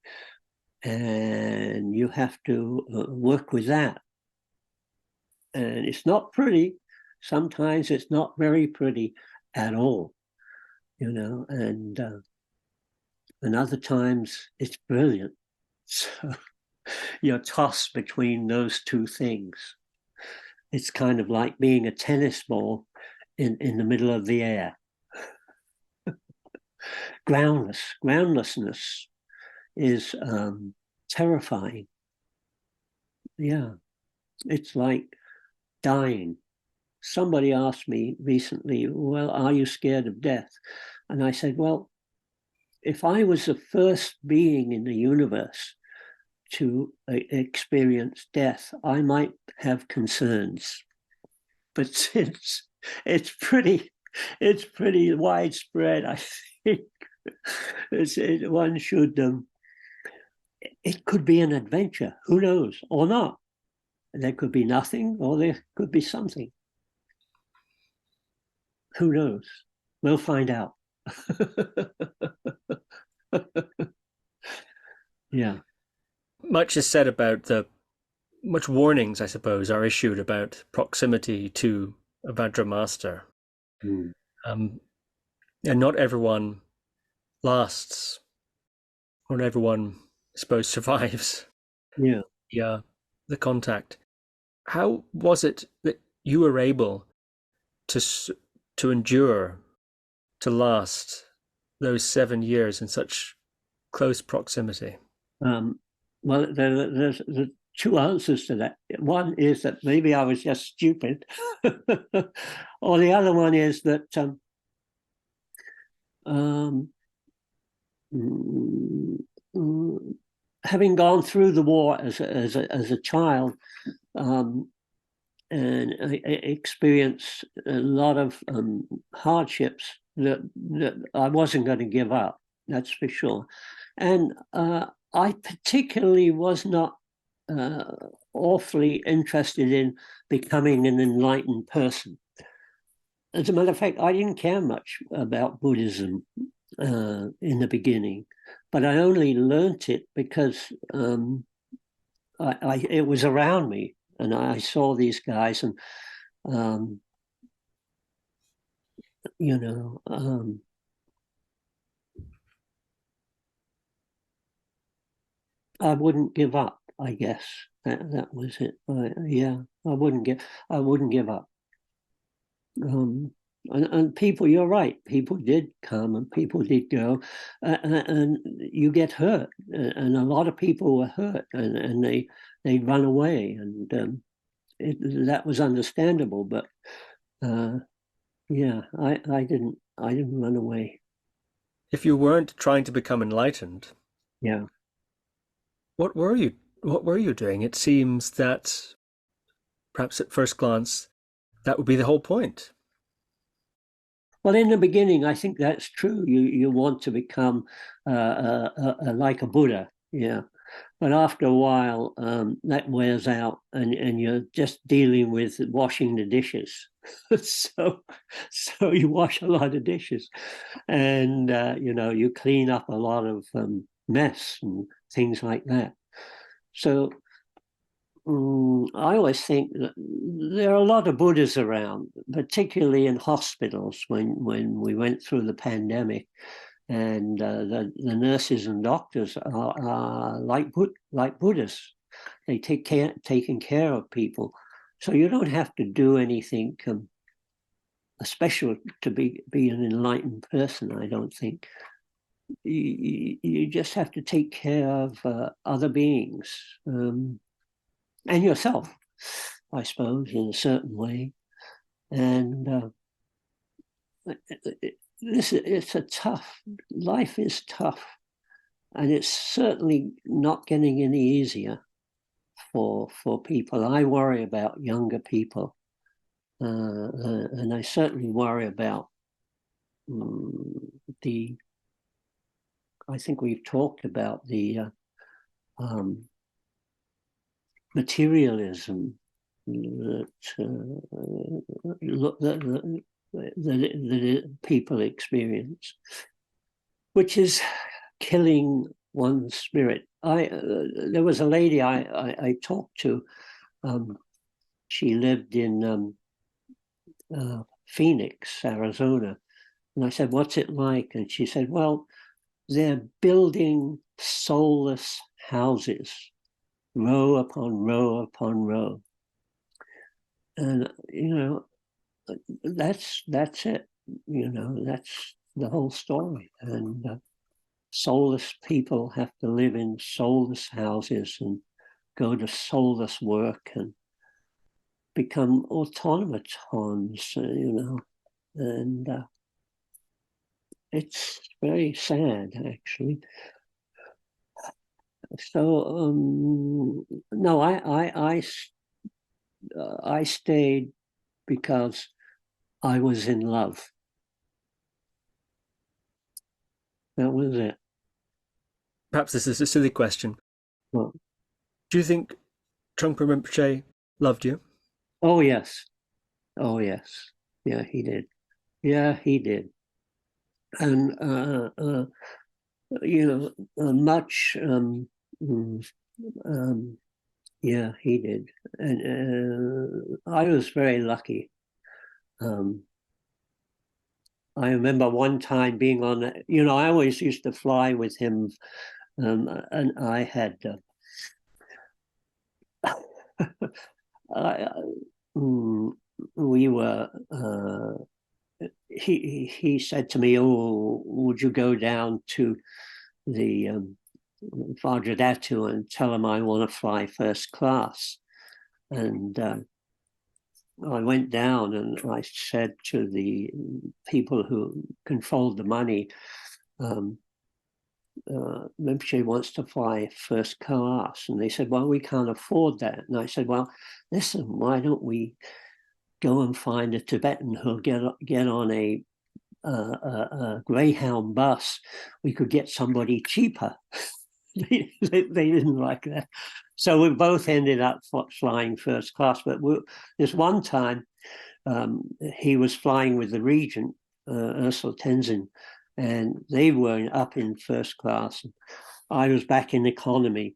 and you have to work with that. And it's not pretty. Sometimes it's not very pretty at all, and other times it's brilliant. So you're tossed between those 2 things. It's kind of like being a tennis ball in the middle of the air. Groundlessness is terrifying. Yeah, it's like dying. Somebody asked me recently, well, are you scared of death? And I said, well, if I was the first being in the universe to experience death, I might have concerns. But since it's pretty widespread, I think one should, it could be an adventure, who knows, or not. There could be nothing, or there could be something. Who knows? We'll find out. Yeah. Much is said about much warnings, I suppose, are issued about proximity to a Vajra master. Mm. Um, and not everyone lasts, or everyone, I suppose, survives Yeah. the contact. How was it that you were able to to endure, to last those 7 years in such close proximity? Um, well, there's two answers to that. One is that maybe I was just stupid, or the other one is that um, having gone through the war as a child, and I experienced a lot of hardships that I wasn't going to give up. That's for sure. And I particularly was not awfully interested in becoming an enlightened person. As a matter of fact, I didn't care much about Buddhism in the beginning, but I only learnt it because it was around me, and I saw these guys, and um, you know, I wouldn't give up. I guess that was it. Yeah, I wouldn't give up. And people, you're right. People did come and people did go, and you get hurt, and a lot of people were hurt, and they run away, and that was understandable. But yeah, I didn't run away. If you weren't trying to become enlightened, Yeah. what were you? What were you doing? It seems that perhaps at first glance, that would be the whole point. Well, in the beginning, I think that's true. You want to become like a Buddha, yeah. But after a while, that wears out, and you're just dealing with washing the dishes. so you wash a lot of dishes, and you clean up a lot of mess and things like that. So I always think that there are a lot of Buddhas around, particularly in hospitals when we went through the pandemic, and the nurses and doctors are like Buddhists. They taking care of people, so you don't have to do anything special to be an enlightened person. I don't think you just have to take care of other beings. And yourself, I suppose, in a certain way. And it's a tough life. Is tough, and it's certainly not getting any easier for people. I worry about younger people, and I certainly worry about the. I think we've talked about the materialism that people experience, which is killing one's spirit. There was a lady I talked to. She lived in Phoenix, Arizona, and I said, "What's it like?" And she said, "Well, they're building soulless houses, row upon row upon row." And that's it. That's the whole story. And soulless people have to live in soulless houses and go to soulless work and become automatons. And it's very sad, actually. So no, I stayed because I was in love. That was it. Perhaps this is a silly question. Well, Do you think Trungpa Rinpoche loved you? oh yes, oh yes, yeah, he did. Yeah, he did. And, much, mm, yeah, he did. And I was very lucky. I remember one time being on, I always used to fly with him, and I had, I, we were, he said to me, "Oh, would you go down to the Vajrayana and tell him I want to fly first class?" And I went down and I said to the people who controlled the money, Rinpoche wants to fly first class. And they said, well, we can't afford that. And I said, well, listen, why don't we go and find a Tibetan who'll get on a Greyhound bus? We could get somebody cheaper. they didn't like that. So we both ended up flying first class. But this one time, he was flying with the regent, Ursula Tenzin, and they were up in first class. I was back in economy,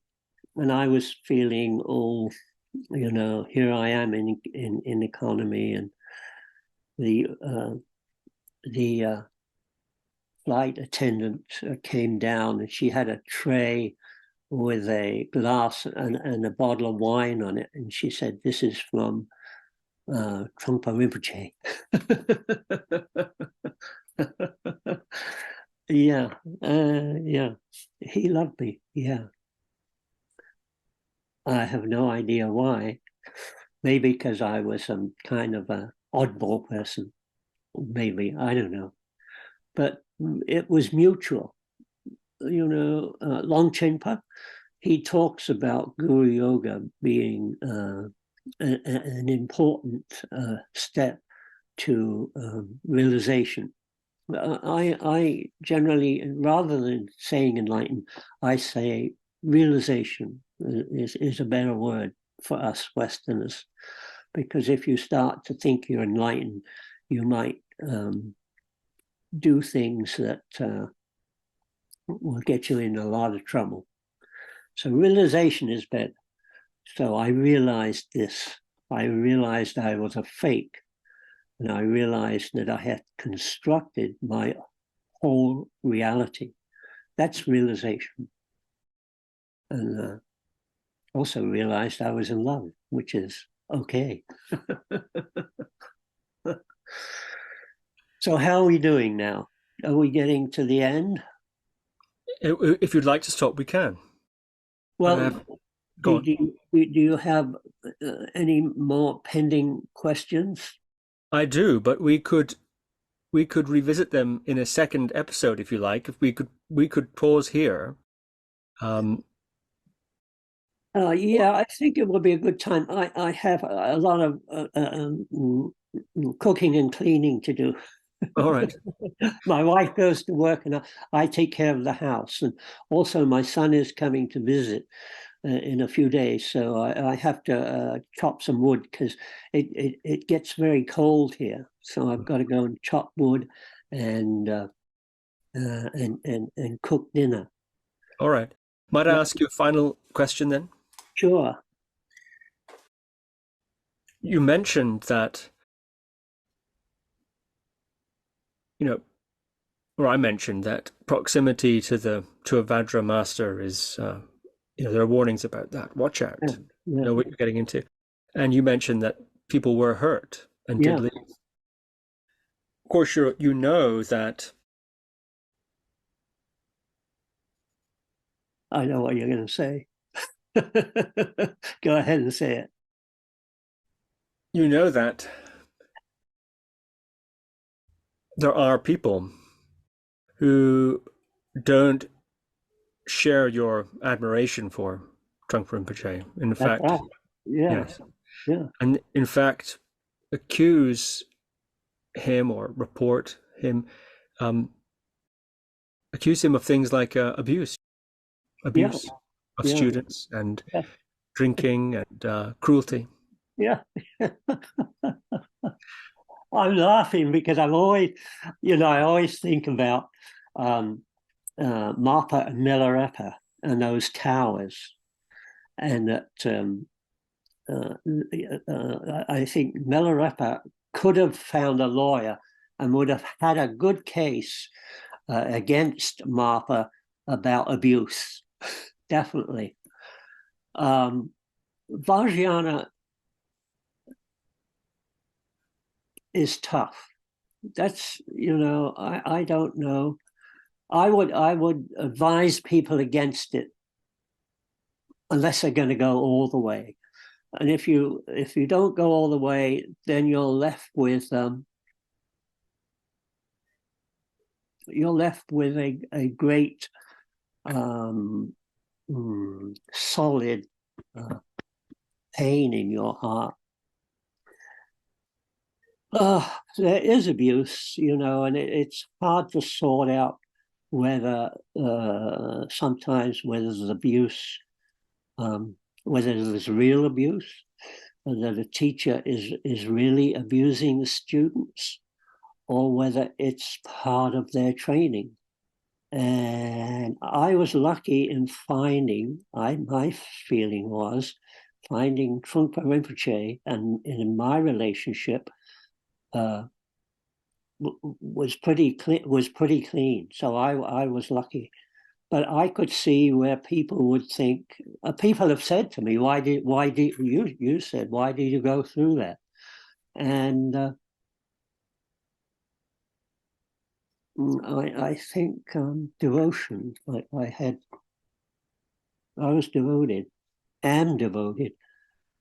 and I was feeling, here I am in economy, and the flight attendant came down, and she had a tray with a glass and a bottle of wine on it, and she said, "This is from Trungpa Rinpoche." Yeah, he loved me. Yeah, I have no idea why. Maybe because I was some kind of a oddball person. Maybe, I don't know. But it was mutual. Longchenpa, he talks about Guru Yoga being an important step to realization. I generally, rather than saying enlightened, I say realization is a better word for us Westerners, because if you start to think you're enlightened, you might do things that will get you in a lot of trouble. So realization is better. So I realized this. I realized I was a fake. And I realized that I had constructed my whole reality. That's realization. And also realized I was in love, which is okay. So how are we doing now? Are we getting to the end? If you'd like to stop, we can. Well, Go on. do you have any more pending questions? I do, but we could revisit them in a second episode if you like. If we could pause here. Yeah, I think it will be a good time. I have a lot of cooking and cleaning to do. All right. My wife goes to work and I take care of the house. And also my son is coming to visit in a few days. So I have to chop some wood because it gets very cold here. So I've got to go and chop wood and cook dinner. All right. Might I ask you a final question then? Sure. You mentioned that, or I mentioned that proximity to a Vajra master is, there are warnings about that. Watch out. Yeah. Know what you're getting into. And you mentioned that people were hurt and did leave. Of course, you know that. I know what you're going to say. Go ahead and say it. You know that there are people who don't share your admiration for Trungpa Rinpoche. In fact, right. yes. Yeah. And in fact, accuse him or report him, accuse him of things like abuse of students and drinking and cruelty. Yeah. I'm laughing because I've always, I always think about Marpa and Milarepa and those towers, and that I think Milarepa could have found a lawyer and would have had a good case against Marpa about abuse, definitely. Vajrayana is tough. That's, I don't know. I would advise people against it unless they're going to go all the way. And if you don't go all the way, then you're left with a great solid pain in your heart. There is abuse, and it's hard to sort out whether sometimes whether there's abuse, whether there's real abuse, whether the teacher is really abusing the students, or whether it's part of their training. And I was lucky in finding, my feeling was, finding Trungpa Rinpoche, and in my relationship, was pretty clean. So I was lucky, but I could see where people would think. People have said to me, "Why did you said why did you go through that?" And I think devotion. I was devoted, am devoted,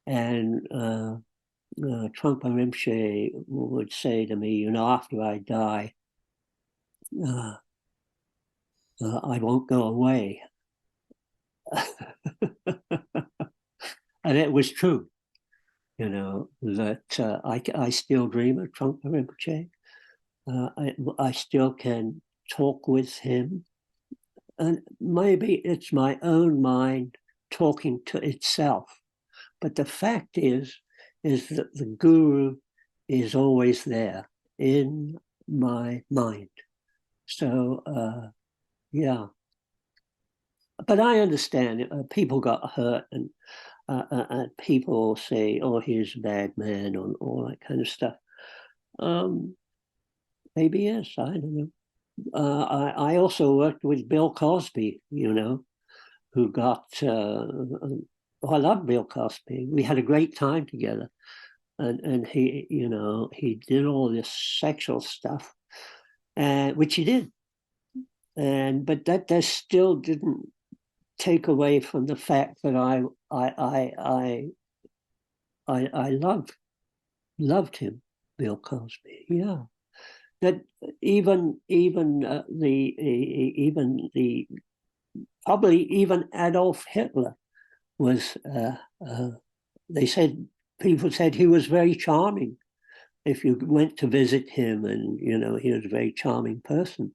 and Trungpa Rinpoche would say to me, after I die, I won't go away. And it was true, that I still dream of Trungpa Rinpoche. I still can talk with him. And maybe it's my own mind talking to itself. But the fact is that the guru is always there in my mind. So, yeah. But I understand people got hurt, and people say, "Oh, he's a bad man," and all that kind of stuff. Maybe yes, I don't know. I also worked with Bill Cosby, who got. I love Bill Cosby. We had a great time together, and he, he did all this sexual stuff, which he did, but that still didn't take away from the fact that I loved him, Bill Cosby. Yeah, that even probably even Adolf Hitler was. People said he was very charming. If you went to visit him, and he was a very charming person.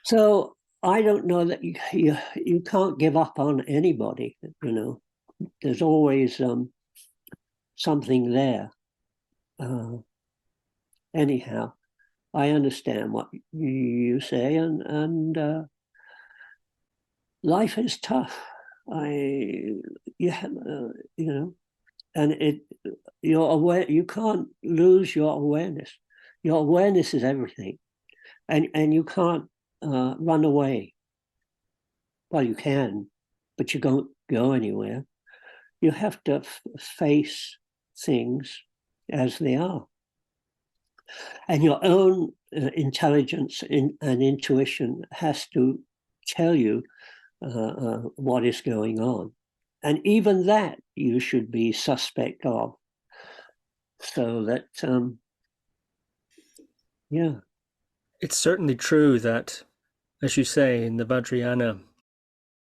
So I don't know that you can't give up on anybody. There's always something there. Anyhow, I understand what you say, and life is tough. And you're aware. You can't lose your awareness. Your awareness is everything, and you can't run away. Well, you can, but you don't go anywhere. You have to face things as they are. And your own intelligence and intuition has to tell you what is going on. And even that you should be suspect of. So that, yeah. It's certainly true that, as you say, in the Vajrayana,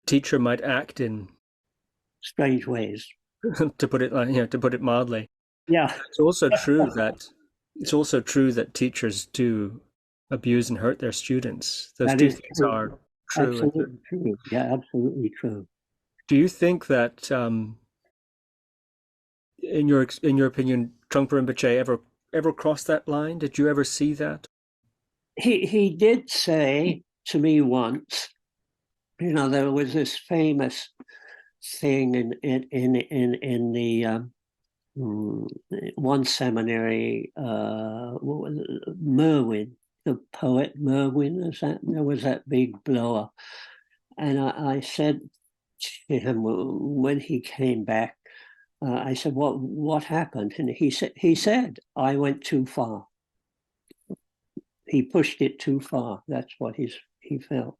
teacher might act in strange ways, to put it mildly. Yeah. It's also true that teachers do abuse and hurt their students. Those two things true. are true. Absolutely true. Yeah, absolutely true. Do you think that, in your opinion, Trungpa Rinpoche ever ever cross that line? Did you ever see that? He did say to me once, you know, there was this famous thing in the one seminary, Merwin, the poet Merwin, there was that big blower. And I said to him when he came back, I said, what happened? And he said, I went too far. He pushed it too far. That's what he felt.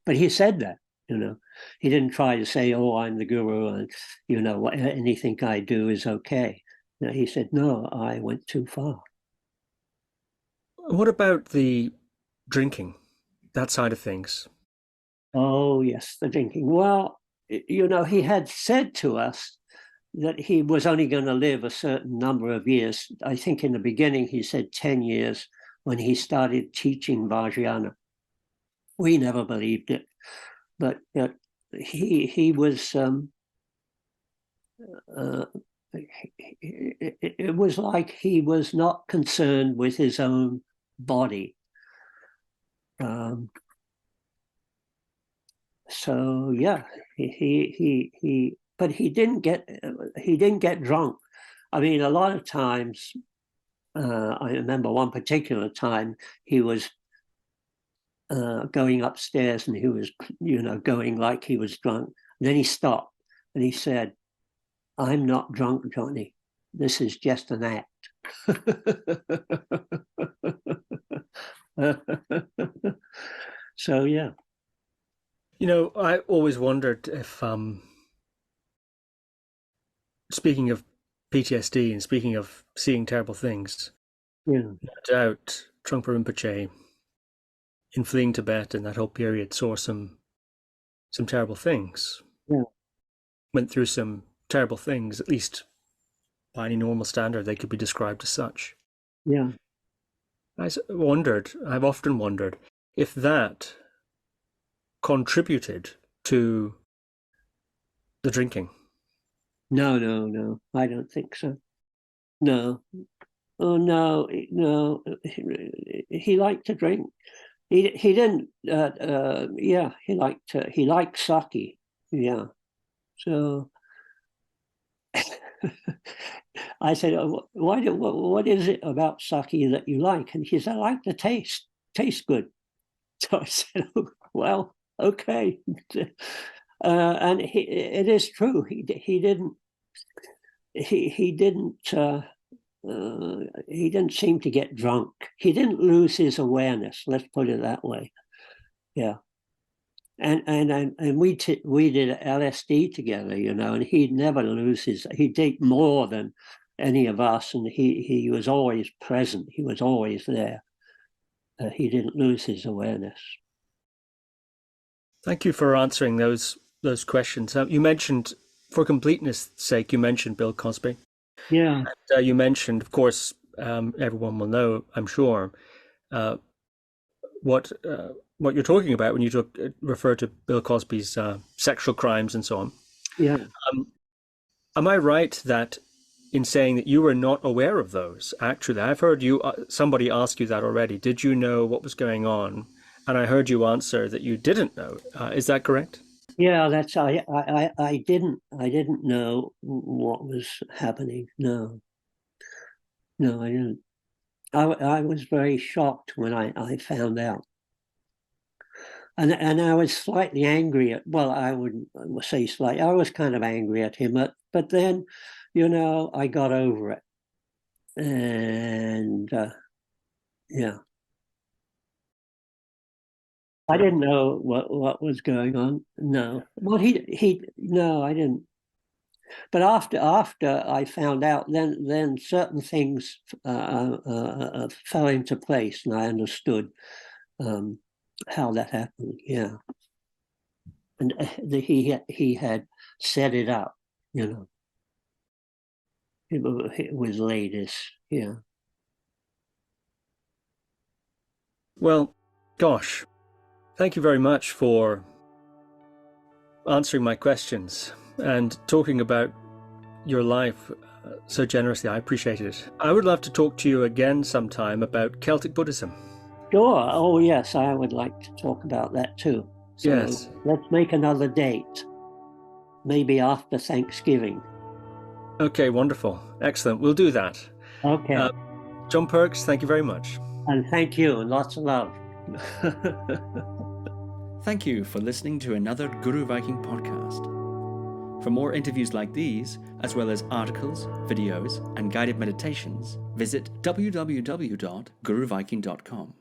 But he said that, you know. He didn't try to say, oh, I'm the guru and, you know, anything I do is okay. You know, he said, no, I went too far. What about the drinking, that side of things? Oh, yes, the drinking. Well, you know, he had said to us that he was only going to live a certain number of years. I think in the beginning he said 10 years when he started teaching Vajrayana. We never believed it, but he was. It was like he was not concerned with his own body. So yeah, but he didn't get drunk. I mean, a lot of times, I remember one particular time he was going upstairs and he was, you know, going like he was drunk. And then he stopped and he said, I'm not drunk, Johnny. This is just an act. So, yeah. You know, I always wondered if, speaking of PTSD and speaking of seeing terrible things, Yeah. no doubt Trungpa Rinpoche, in fleeing Tibet in that whole period, saw some terrible things. Yeah. Went through some terrible things, at least by any normal standard, they could be described as such. Yeah. I've often wondered if that contributed to the drinking. No, I don't think so. No. Oh no, no. He liked to drink. He didn't. Yeah, he liked sake. Yeah. So I said, oh, what is it about sake that you like? And he said, I like the taste. Tastes good. So I said, oh, well, okay. And it is true. He didn't. He didn't seem to get drunk. He didn't lose his awareness. Let's put it that way. Yeah. And we did LSD together, you know, and he'd never lose he'd take more than any of us, and he was always present. He was always there. He didn't lose his awareness. Thank you for answering those questions. You mentioned, for completeness' sake, you mentioned Bill Cosby. Yeah. And, you mentioned, of course, everyone will know, I'm sure, what you're talking about when you refer to Bill Cosby's sexual crimes and so on. Yeah. Am I right that in saying that you were not aware of those? Actually, I've heard somebody ask you that already. Did you know what was going on? And I heard you answer that you didn't know. Is that correct? Yeah, I didn't know what was happening. No, I didn't. I was very shocked when I found out. And I was slightly angry at, well, I wouldn't say slightly, I was kind of angry at him, but then, you know, I got over it. And yeah. I didn't know what was going on. No. Well, no, I didn't. But after I found out, then certain things fell into place, and I understood how that happened. Yeah, and he had set it up, you know, with ladies. Yeah. Well, gosh, thank you very much for answering my questions and talking about your life so generously. I appreciate it. I would love to talk to you again sometime about Celtic Buddhism. Sure. Oh, yes, I would like to talk about that too. So Yes. let's make another date, maybe after Thanksgiving. Okay, wonderful. Excellent. We'll do that. Okay. John Perks, thank you very much. And thank you. Lots of love. Thank you for listening to another Guru Viking podcast. For more interviews like these, as well as articles, videos, and guided meditations, visit www.guruviking.com.